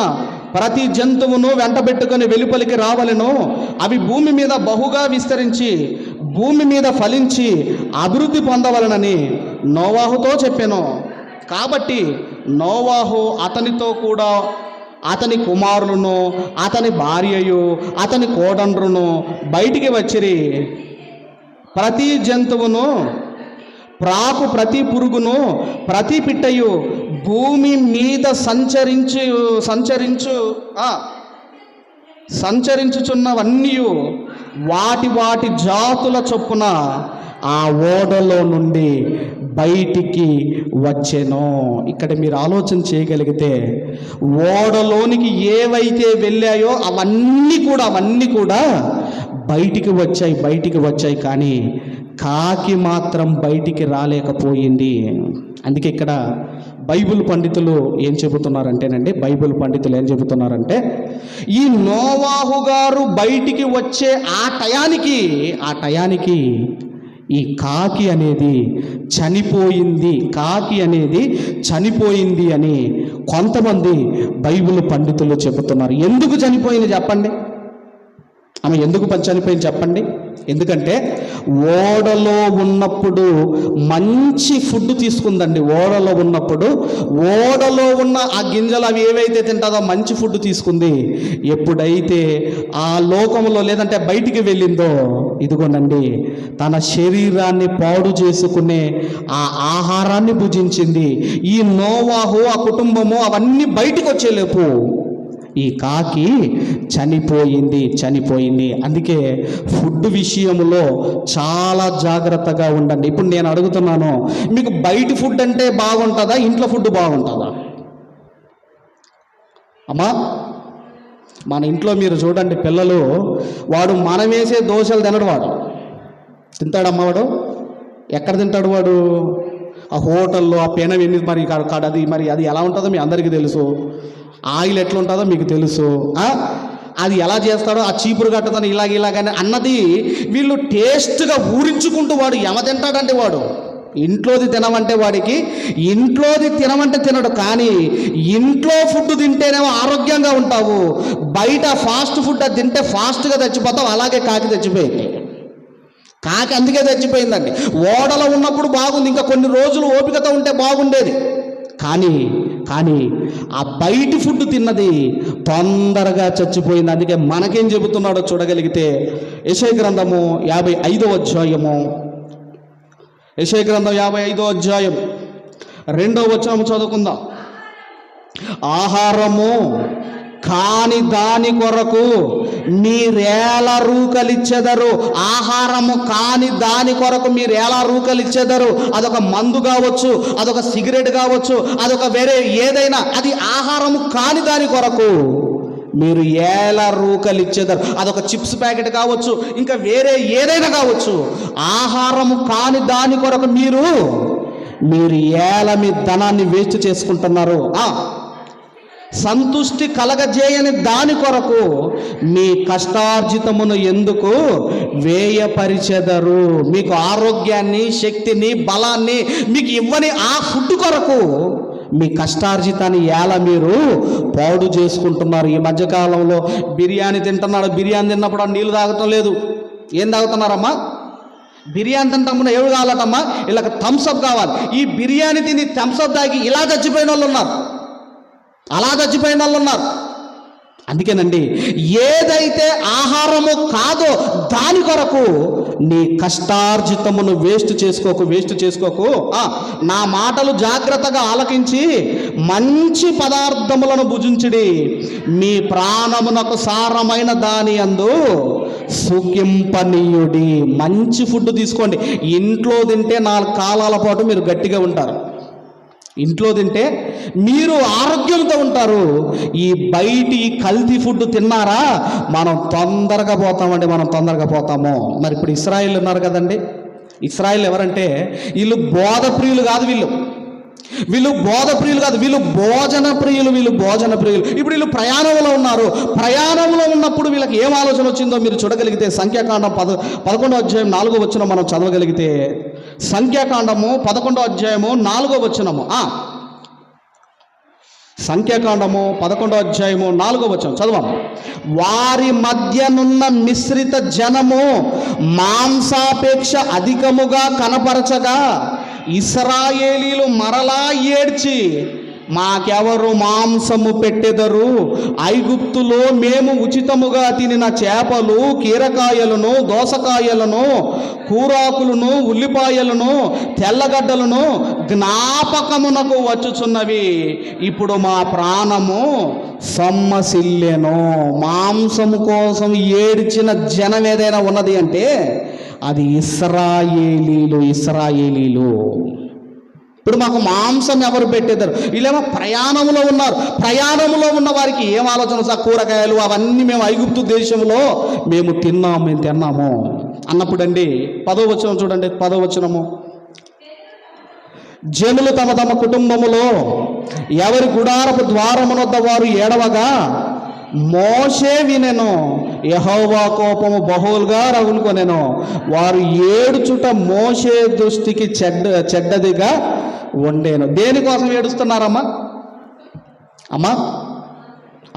ప్రతి జంతువును వెంటబెట్టుకొని వెలుపలికి రావలెను. అవి భూమి మీద బహుగా విస్తరించి భూమి మీద ఫలించి అభివృద్ధి పొందవలనని నోవాహుతో చెప్పెను. కాబట్టి నోవాహు అతనితో కూడా అతని కుమారులను, అతని భార్యయు, అతని కోడండ్రును బయటికి వచ్చిరి. ప్రతి జంతువును, ప్రాకు ప్రతి పురుగును, ప్రతి పిట్టయు భూమి మీద సంచరించుచున్నవన్నీ వాటి జాతుల చొప్పున ఆ ఓడలో నుండి బయటికి వచ్చెను. ఇక్కడ మీరు ఆలోచన చేయగలిగితే, ఓడలోనికి ఏవైతే వెళ్ళాయో అవన్నీ కూడా బయటికి వచ్చాయి. కానీ కాకి మాత్రం బయటికి రాలేకపోయింది. అందుకే ఇక్కడ బైబిల్ పండితులు ఏం చెబుతున్నారంటే, ఈ నోవాహు గారు బయటికి వచ్చే ఆ టయానికి ఈ కాకి అనేది చనిపోయింది అని కొంతమంది బైబిల్ పండితులు చెబుతున్నారు. ఎందుకు చనిపోయింది చెప్పండి? ఆమె ఎందుకు చనిపోయింది చెప్పండి? ఎందుకంటే ఓడలో ఉన్నప్పుడు మంచి ఫుడ్ తీసుకుందండి. ఓడలో ఉన్న ఆ గింజలు అవి ఏవైతే తింటుందో మంచి ఫుడ్ తీసుకుంది. ఎప్పుడైతే ఆ లోకంలో లేదంటే బయటికి వెళ్ళిందో, ఇదిగోనండి, తన శరీరాన్ని పాడు చేసుకునే ఆ ఆహారాన్ని భుజించింది. ఈ నోవాహు, ఆ కుటుంబము అవన్నీ బయటికి వచ్చేలేపు ఈ కాకి చనిపోయింది. అందుకే ఫుడ్ విషయంలో చాలా జాగ్రత్తగా ఉండండి. ఇప్పుడు నేను అడుగుతున్నాను, మీకు బయట ఫుడ్ అంటే బాగుంటుందా, ఇంట్లో ఫుడ్ బాగుంటుందా? అమ్మా, మన ఇంట్లో మీరు చూడండి, పిల్లలు వాడు మనం వేసే దోశలు తినడు. వాడు తింటాడమ్మా. వాడు ఎక్కడ తింటాడు? వాడు ఆ హోటల్లో ఆ పెనం ఎన్ని మరి అది ఎలా ఉంటుందో మీ అందరికీ తెలుసు. ఆయిల్ ఎట్లా ఉంటుందో మీకు తెలుసు. అది ఎలా చేస్తాడో, ఆ చీపురు కట్టదని ఇలాగని అన్నది వీళ్ళు టేస్ట్గా ఊరించుకుంటూ, వాడు ఎమ తింటాడంటే, వాడు ఇంట్లోది తినమంటే తినడు. కానీ ఇంట్లో ఫుడ్ తింటేనేమో ఆరోగ్యంగా ఉంటావు, బయట ఫాస్ట్ ఫుడ్ అది తింటే ఫాస్ట్గా చచ్చిపోతావు. అలాగే కాకి చచ్చిపోయింది. కాకి అందుకే చచ్చిపోయిందండి. ఓడలో ఉన్నప్పుడు బాగుంది, ఇంకా కొన్ని రోజులు ఓపికతో ఉంటే బాగుండేది. కానీ ఆ బయటి ఫుడ్ తిన్నది తొందరగా చచ్చిపోయింది. అందుకే మనకేం చెబుతున్నాడో చూడగలిగితే, యెషయా గ్రంథము 55వ అధ్యాయము, యెషయా గ్రంథం 55వ అధ్యాయం 2వ వచనం చదువుకుందాం. ఆహారము కాని దాని కొరకు మీరేలా రూకలిచ్చెదరు. ఆహారము కాని దాని కొరకు మీరేలా రూకలిచ్చెదరు. అదొక మందు కావచ్చు, అదొక సిగరెట్ కావచ్చు, అదొక వేరే ఏదైనా, అది ఆహారము కాని దాని కొరకు మీరు ఎలా రూకలిచ్చెదరు. అదొక చిప్స్ ప్యాకెట్ కావచ్చు, ఇంకా వేరే ఏదైనా కావచ్చు. ఆహారము కాని దాని కొరకు మీరు ఎలా మీ ధనాన్ని వేస్ట్ చేసుకుంటున్నారు. సంతుష్టి కలగజేయని దాని కొరకు మీ కష్టార్జితమును ఎందుకు వేయపరిచెదరు. మీకు ఆరోగ్యాన్ని, శక్తిని, బలాన్ని మీకు ఇవ్వని ఆ ఫుడ్ కొరకు మీ కష్టార్జితాన్ని ఎలా మీరు పాడు చేసుకుంటున్నారు. ఈ మధ్యకాలంలో బిర్యానీ తింటున్నాడు, బిర్యానీ తిన్నప్పుడు నీళ్ళు తాగటం లేదు. ఏం తాగుతున్నారమ్మా? బిర్యానీ తింటాము ఎవరు కావాలటమ్మా? వీళ్ళకి థమ్స్అప్ కావాలి. ఈ బిర్యానీ తిని థమ్స్అప్ తాగి ఇలా చచ్చిపోయిన వాళ్ళు ఉన్నారు, అలా చచ్చిపోయిన వాళ్ళు ఉన్నారు. అందుకేనండి, ఏదైతే ఆహారము కాదో దాని కొరకు నీ కష్టార్జితమును వేస్ట్ చేసుకోకు. నా మాటలు జాగ్రత్తగా ఆలకించి మంచి పదార్థములను భుజించుడి, మీ ప్రాణమునకు సారమైన దాని యందు సుఖింపనీయుడి. మంచి ఫుడ్ తీసుకోండి. ఇంట్లో తింటే 4 కాలాల పాటు మీరు గట్టిగా ఉంటారు. ఇంట్లో తింటే మీరు ఆరోగ్యంతో ఉంటారు. ఈ బయటి కల్తీ ఫుడ్ తిన్నారా, మనం తొందరగా పోతాము. మరి ఇప్పుడు ఇశ్రాయేల్ ఉన్నారు కదండి. ఇశ్రాయేల్ ఎవరంటే వీళ్ళు బోధ ప్రియులు కాదు, వీళ్ళు భోజన ప్రియులు. ఇప్పుడు వీళ్ళు ప్రయాణంలో ఉన్నారు. ప్రయాణంలో ఉన్నప్పుడు వీళ్ళకి ఏం ఆలోచన వచ్చిందో మీరు చూడగలిగితే సంఖ్యాకాండం 11వ అధ్యాయం 4వ వచనం మనం చదవగలిగితే, సంఖ్యాకాండము 11వ అధ్యాయము 4వ వచనము, సంఖ్యాకాండము 11వ అధ్యాయము 4వ వచనం చదవము. వారి మధ్యనున్న మిశ్రిత జనము మాంసాపేక్ష అధికముగా కనపరచగా ఇశ్రాయేలీలు మరలా ఏడ్చి, మాకెవరు మాంసము పెట్టెదరు? ఐగుప్తులో మేము ఉచితముగా తినిన చేపలు, కీరకాయలను, దోసకాయలను, కూరాకులను, ఉల్లిపాయలను, తెల్లగడ్డలను జ్ఞాపకమునకు వచ్చుచున్నవి. ఇప్పుడు మా ప్రాణము సొమ్మసిల్లెను. మాంసము కోసం ఏడ్చిన జనం ఏదైనా ఉన్నది అంటే అది ఇశ్రాయేలీలు. ఇప్పుడు మాకు మాంసం ఎవరు పెట్టేదారు? వీళ్ళేమో ప్రయాణంలో ఉన్నారు. ప్రయాణంలో ఉన్న వారికి ఏం ఆలోచన? కూరగాయలు అవన్నీ మేము ఐగుప్తు దేశంలో మేము తిన్నాము అన్నప్పుడు అండి 10వ వచనం చూడండి. 10వ వచనము, జనులు తమ తమ కుటుంబములో ఎవరి గుడారపు ద్వారమునొద్ద వారు ఏడవగా మోషే వినెను, యెహోవా కోపము బహువుగా రగులుకొనెను. వారు ఏడుచుట మోషే దృష్టికి చెడ్డదిగా ఉండేను. దేనికోసం ఏడుస్తున్నారమ్మా?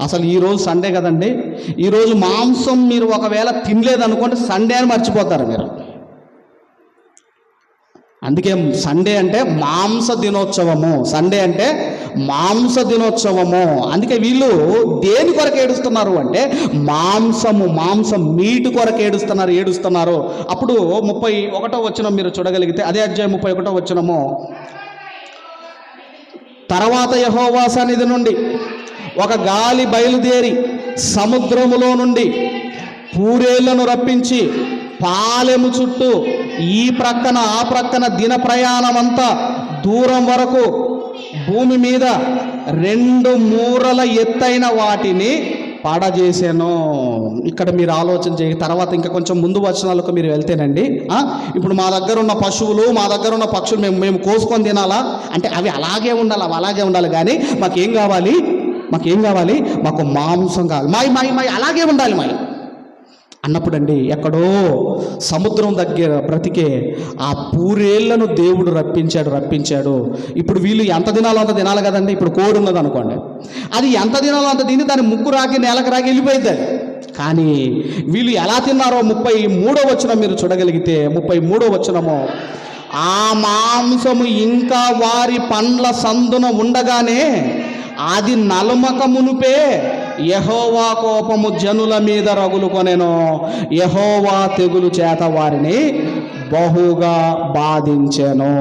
అసలు ఈరోజు సండే కదండి. ఈరోజు మాంసం మీరు ఒకవేళ తినలేదనుకోండి, సండే అని మర్చిపోతారు మీరు. అందుకే సండే అంటే మాంస దినోత్సవము. అందుకే వీళ్ళు దేని కొరకు ఏడుస్తున్నారు అంటే మాంసం మీటు కొరకు ఏడుస్తున్నారు. అప్పుడు 31వ వచనం మీరు చూడగలిగితే, అదే అధ్యాయం 31వ వచనము, తర్వాత యెహోవా సన్నిధి నుండి ఒక గాలి బయలుదేరి సముద్రములో నుండి పూరేళ్లను రప్పించి పాలెము చుట్టూ ఈ ప్రక్కన ఆ ప్రక్కన దిన ప్రయాణం అంతా దూరం వరకు భూమి మీద 2 మూరల ఎత్తైన వాటిని పడజేసాను. ఇక్కడ మీరు ఆలోచన చేయ తర్వాత ఇంకా కొంచెం ముందు వచనాలకు మీరు వెళ్తేనండి, ఇప్పుడు మా దగ్గర ఉన్న పశువులు, మా దగ్గర ఉన్న పక్షులు మేము కోసుకొని తినాలా అంటే అవి అలాగే ఉండాలి. కానీ మాకేం కావాలి? మాకు మాంసం కావాలి. మాయి అలాగే ఉండాలి అన్నప్పుడు అండి, ఎక్కడో సముద్రం దగ్గర బ్రతికే ఆ పూరేళ్లను దేవుడు రప్పించాడు. ఇప్పుడు వీళ్ళు ఎంత తినాలో అంత తినాలి కదండి. ఇప్పుడు కోడి ఉన్నది అనుకోండి, అది ఎంత తినాలో అంత తిని దాని ముక్కు రాకి నేలకు రాకి వెళ్ళిపోయింది. కానీ వీళ్ళు ఎలా తిన్నారో 33వ వచనం మీరు చూడగలిగితే, 33వ వచనము, ఆ మాంసము ఇంకా వారి పండ్ల సందున ఉండగానే అది నలుమక మునుపే యెహోవా కోపము జనుల మీద రగులుకొనెను. యెహోవా తెగులు చేత వారిని బహుగా బాధించెను.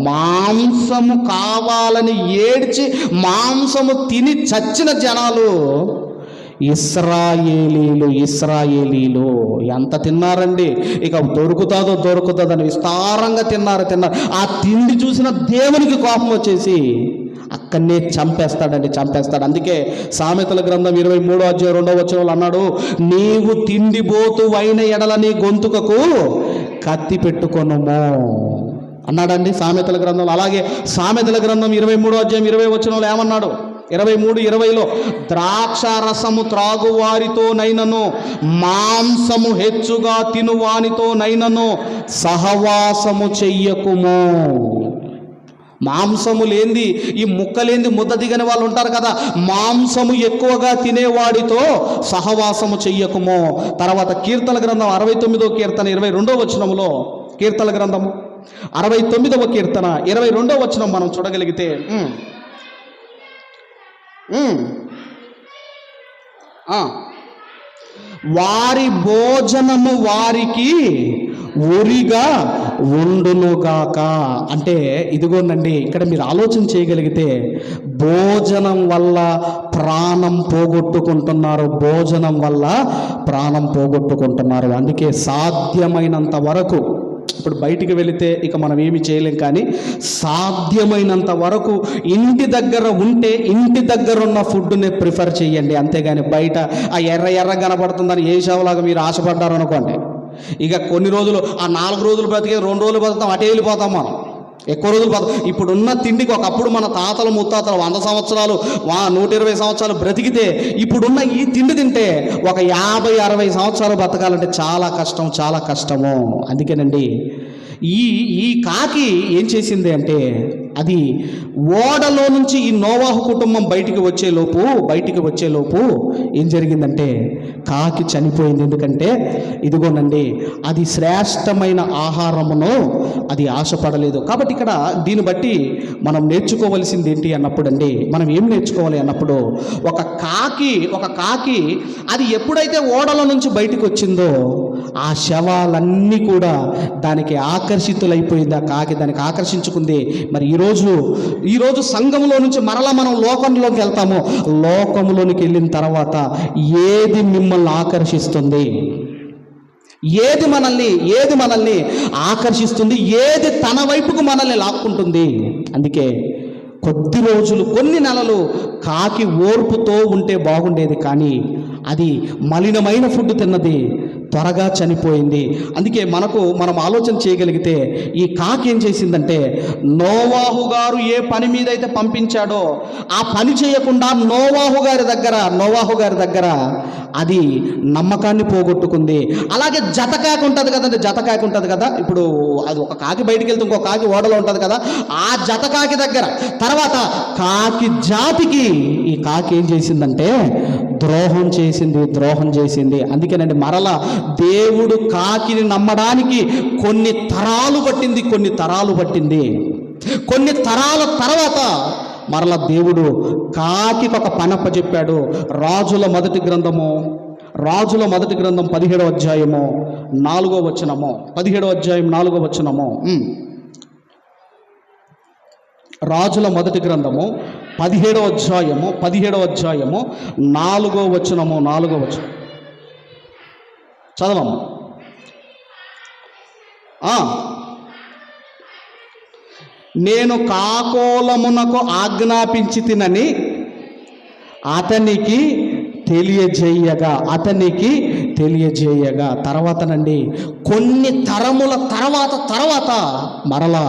మాంసము కావాలని ఏడ్చి మాంసము తిని చచ్చిన జనాలు ఇశ్రాయేలీలు ఎంత తిన్నారండి. ఇక దొరుకుతుందని విస్తారంగా తిన్నారు. ఆ తిండి చూసిన దేవునికి కోపం వచ్చేసి అక్కడనే చంపేస్తాడు. అందుకే సామెతల గ్రంథం 23వ అధ్యాయం 2వ వచనంలో అన్నాడు, నీవు తిండిబోతు అయిన ఎడల నీ గొంతుకకు కత్తి పెట్టుకొనుము అన్నాడండి సామెతల గ్రంథంలో. అలాగే సామెతల గ్రంథం 23వ అధ్యాయం 20వ వచనంలో ఏమన్నాడు? 23:20లో, ద్రాక్షారసము త్రాగువారితోనైనను మాంసము హెచ్చుగా తినువానితోనైనను సహవాసము చెయ్యకుము. మాంసము లేనిది, ఈ ముక్కలేంది ముద్ద దిగని వాళ్ళు ఉంటారు కదా, మాంసము ఎక్కువగా తినేవాడితో సహవాసము చెయ్యకుమో. తర్వాత కీర్తన గ్రంథం 69వ కీర్తన 22వ వచనంలో, కీర్తన గ్రంథం 69వ కీర్తన 22వ వచనం మనం చూడగలిగితే, వారి భోజనము వారికి ఉరిగా ఉండునుగాక. అంటే ఇదిగోనండి, ఇక్కడ మీరు ఆలోచన చేయగలిగితే భోజనం వల్ల ప్రాణం పోగొట్టుకుంటున్నారు, భోజనం వల్ల ప్రాణం పోగొట్టుకుంటున్నారు. అందుకే సాధ్యమైనంత వరకు, ఇప్పుడు బయటికి వెళితే ఇక మనం ఏమి చేయలేం, కానీ సాధ్యమైనంత వరకు ఇంటి దగ్గర ఉంటే ఇంటి దగ్గర ఉన్న ఫుడ్ని ప్రిఫర్ చేయండి. అంతేగాని బయట ఆ ఎర్ర కనబడుతుందని ఏ షవలాగా మీరు ఆశపడ్డారు అనుకోండి, ఇక కొన్ని రోజులు ఆ 4 రోజులు బ్రతికే 2 రోజులు బతుకుతాం, అటే వెళ్ళిపోతాం మనం, ఎక్కువ రోజులు బతుకు. ఇప్పుడున్న తిండికి ఒకప్పుడు మన తాతలు ముత్తాతలు 100 సంవత్సరాలు 120 సంవత్సరాలు బ్రతికితే, ఇప్పుడున్న ఈ తిండి తింటే ఒక 50-60 సంవత్సరాలు బతకాలంటే చాలా కష్టం, చాలా కష్టము. అందుకేనండి ఈ కాకి ఏం చేసింది అంటే, అది ఓడలో నుంచి ఈ నోవాహు కుటుంబం బయటికి వచ్చేలోపు ఏం జరిగిందంటే కాకి చనిపోయింది. ఎందుకంటే ఇదిగోనండి, అది శ్రేష్టమైన ఆహారమును అది ఆశపడలేదు. కాబట్టి ఇక్కడ దీన్ని బట్టి మనం నేర్చుకోవలసింది ఏంటి అన్నప్పుడు అండి, మనం ఏం నేర్చుకోవాలి అన్నప్పుడు, ఒక కాకి అది ఎప్పుడైతే ఓడలో నుంచి బయటికి వచ్చిందో ఆ శవాలన్నీ కూడా దానికి ఆకర్షితులైపోయింది. ఆ కాకి దానికి ఆకర్షించుకుంది. మరి ఈరోజు సంఘంలో నుంచి మరలా మనం లోకంలోకి వెళ్తాము. లోకంలోనికి వెళ్ళిన తర్వాత ఏది మిమ్మల్ని ఆకర్షిస్తుంది, ఏది మనల్ని ఆకర్షిస్తుంది, ఏది తన వైపుకు మనల్ని లాక్కుంటుంది? అందుకే కొద్ది రోజులు, కొన్ని నెలలు కాకి ఓర్పుతో ఉంటే బాగుండేది, కానీ అది మలినమైన ఫుడ్ తిన్నది, త్వరగా చనిపోయింది. అందుకే మనం ఆలోచన చేయగలిగితే ఈ కాకి ఏం చేసిందంటే, నోవాహు గారు ఏ పని మీద అయితే పంపించాడో ఆ పని చేయకుండా నోవాహు గారి దగ్గర అది నమ్మకాన్ని పోగొట్టుకుంది. అలాగే జతకాకి ఉంటుంది కదా, ఇప్పుడు అది ఒక కాకి బయటికి వెళ్తే ఇంకో కాకి ఓడలో ఉంటుంది కదా, ఆ జతకాకి దగ్గర, తర్వాత కాకి జాతికి ఈ కాకి ఏం చేసిందంటే ద్రోహం చేసింది. అందుకేనండి మరలా దేవుడు కాకిని నమ్మడానికి కొన్ని తరాలు పట్టింది. కొన్ని తరాల తర్వాత మరలా దేవుడు కాకి ఒక పనప్ప చెప్పాడు. రాజుల మొదటి గ్రంథం 17వ అధ్యాయము 4వ వచనము, 17వ అధ్యాయం 4వ వచనము. రాజుల మొదటి గ్రంథము 17వ అధ్యాయము 4వ వచనము చదవము. నేను కాకోలమునకు ఆజ్ఞాపించి తినని అతనికి తెలియజేయగా తర్వాతనండి కొన్ని తరముల తర్వాత మరలా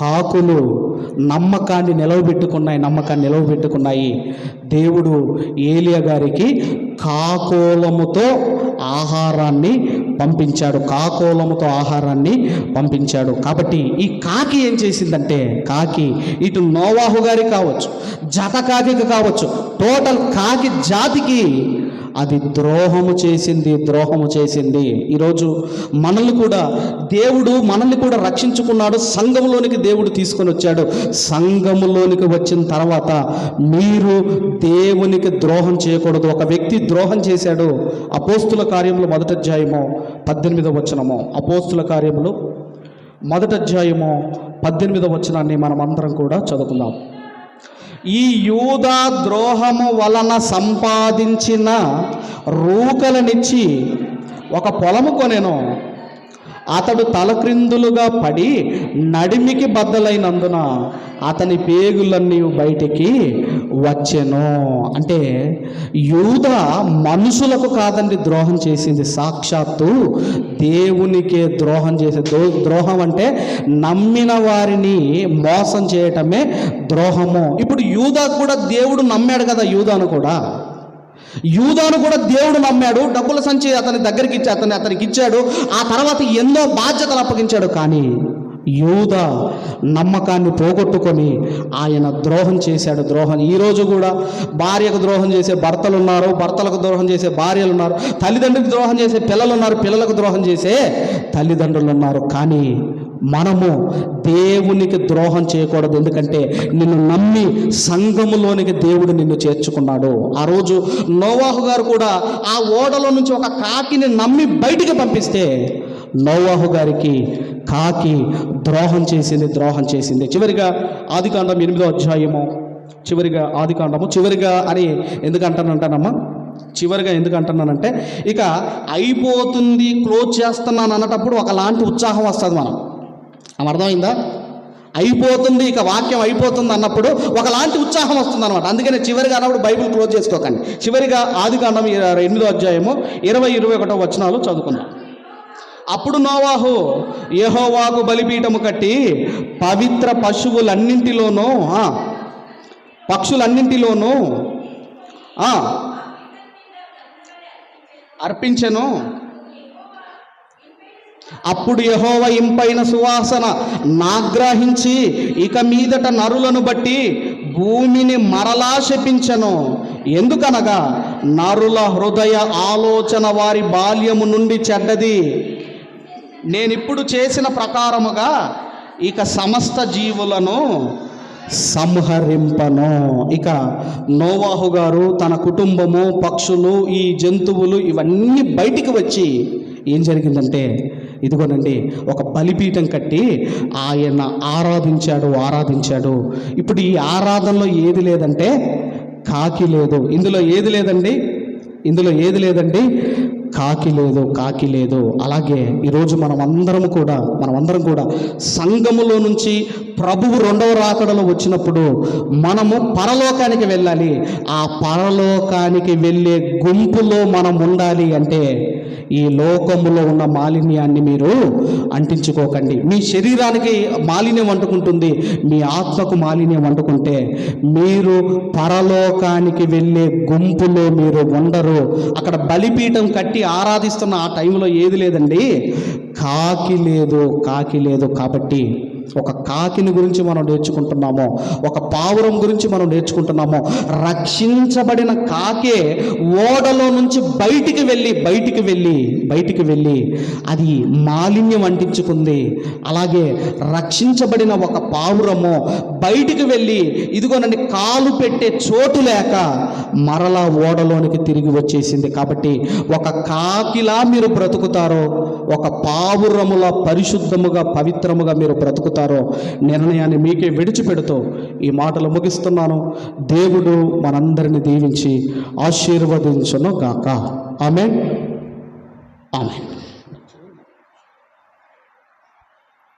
కాకులు నమ్మకాన్ని నిలవబెట్టుకున్నాయి. దేవుడు ఏలియా గారికి కాకోలముతో ఆహారాన్ని పంపించాడు. కాబట్టి ఈ కాకి ఏం చేసిందంటే, కాకి ఇటు నోవాహు గారికి కావచ్చు, జత కాకి కావచ్చు, టోటల్ కాకి జాతికి అది ద్రోహము చేసింది. ఈరోజు మనల్ని కూడా రక్షించుకున్నాడు. సంఘములోనికి దేవుడు తీసుకొని వచ్చాడు. సంఘములోనికి వచ్చిన తర్వాత మీరు దేవునికి ద్రోహం చేయకూడదు. ఒక వ్యక్తి ద్రోహం చేశాడు. అపోస్తుల కార్యములు 1వ అధ్యాయము 18వ వచనము, అపోస్తుల కార్యములు 1వ అధ్యాయము 18వ వచనాన్ని మనం అందరం కూడా చదువుకుందాం. ఈ యూదా ద్రోహము వలన సంపాదించిన రూకలనిచ్చి ఒక పొలము కొనెను. అతడు తలక్రిందులుగా పడి నడిమికి బద్దలైనందున అతని పేగులన్నీ బయటికి వచ్చెను. అంటే యూదా మనుషులకు కాదండి ద్రోహం చేసింది, సాక్షాత్తు దేవునికే ద్రోహం ద్రోహం అంటే నమ్మిన వారిని మోసం చేయటమే ద్రోహము. ఇప్పుడు యూదా కూడా దేవుడు నమ్మాడు కదా, యూదాను కూడా దేవుడు నమ్మాడు. డబ్బుల సంచి అతని దగ్గరికి ఇచ్చి అతనికి ఇచ్చాడు. ఆ తర్వాత ఎన్నో బాధ్యతలు అప్పగించాడు. కానీ యూదా నమ్మకాన్ని పోగొట్టుకొని ఆయన ద్రోహం చేశాడు. ఈరోజు కూడా భార్యకు ద్రోహం చేసే భర్తలు ఉన్నారు, భర్తలకు ద్రోహం చేసే భార్యలు ఉన్నారు, తల్లిదండ్రులకు ద్రోహం చేసే పిల్లలు ఉన్నారు, పిల్లలకు ద్రోహం చేసే తల్లిదండ్రులు ఉన్నారు. కానీ మనము దేవునికి ద్రోహం చేయకూడదు. ఎందుకంటే నిన్ను నమ్మి సంఘములోనికి దేవుడు నిన్ను చేర్చుకున్నాడు. ఆ రోజు నోవాహు గారు కూడా ఆ ఓడలో నుంచి ఒక కాకిని నమ్మి బయటికి పంపిస్తే నోవాహు గారికి కాకి ద్రోహం చేసింది. చివరిగా ఆదికాండం 8వ అధ్యాయము, చివరిగా అని ఎందుకు అంటున్నానంటే ఇక అయిపోతుంది, క్లోజ్ చేస్తున్నాను అన్నటప్పుడు ఒకలాంటి ఉత్సాహం వస్తుంది. మనం అర్థమైందా? అయిపోతుంది, ఇక వాక్యం అయిపోతుంది అన్నప్పుడు ఒకలాంటి ఉత్సాహం వస్తుంది అనమాట. అందుకని చివరిగా అన్నప్పుడు బైబిల్ క్లోజ్ చేసుకోకండి. చివరిగా ఆదికాండం 8వ అధ్యాయము 20-21 వచనాలు చదువుకుందాం. అప్పుడు నోవాహు యెహోవాకు బలిపీఠము కట్టి పవిత్ర పశువులన్నింటిలోనూ పక్షులన్నింటిలోనూ అర్పించెను. అప్పుడు యెహోవా ఇంపైన సువాసన నాగ్రహించి ఇక మీదట నరులను బట్టి భూమిని మరలా శపించెను. ఎందుకనగా నరుల హృదయ ఆలోచన వారి బాల్యము నుండి చెడ్డది. నేనిప్పుడు చేసిన ప్రకారముగా ఇక సమస్త జీవులను సంహరింపను. ఇక నోవాహు గారు తన కుటుంబము, పక్షులు, ఈ జంతువులు ఇవన్నీ బయటికి వచ్చి ఏం జరిగిందంటే ఇదిగోనండి ఒక బలిపీఠం కట్టి ఆయన ఆరాధించాడు. ఇప్పుడు ఈ ఆరాధనలో ఏది లేదంటే కాకి లేదు. ఇందులో ఏది లేదండి కాకి లేదు. అలాగే ఈరోజు మనమందరం కూడా సంఘములో నుంచి ప్రభువు 2వ రాకడలో వచ్చినప్పుడు మనము పరలోకానికి వెళ్ళాలి. ఆ పరలోకానికి వెళ్ళే గుంపులో మనం ఉండాలి అంటే ఈ లోకములో ఉన్న మాలిన్యాన్ని మీరు అంటించుకోకండి. మీ శరీరానికి మాలిన్యం అంటుకుంటుంది, మీ ఆత్మకు మాలిన్యం అంటుకుంటే మీరు పరలోకానికి వెళ్ళే గుంపులో మీరు ఉండరు. అక్కడ బలిపీఠం కట్టి ఆరాధిస్తున్న ఆ టైంలో ఏది లేదండి, కాకి లేదు. కాబట్టి ఒక కాకిని గురించి మనం నేర్చుకుంటున్నాము, ఒక పావురం గురించి మనం నేర్చుకుంటున్నాము. రక్షించబడిన కాకే ఓడలో నుంచి బయటికి వెళ్ళి అది మాలిన్యం అంటించుకుంది. అలాగే రక్షించబడిన ఒక పావురము బయటికి వెళ్ళి ఇదిగోనండి కాలు పెట్టే చోటు లేక మరలా ఓడలోనికి తిరిగి వచ్చేసింది. కాబట్టి ఒక కాకిలా మీరు బ్రతుకుతారో, ఒక పావురములా పరిశుద్ధముగా పవిత్రముగా మీరు బ్రతుకుతారో నిర్ణయాన్ని మీకే విడిచిపెడుతూ ఈ మాటలు ముగిస్తున్నాను. దేవుడు మనందరిని దీవించి ఆశీర్వదించును గాక. ఆమేన్.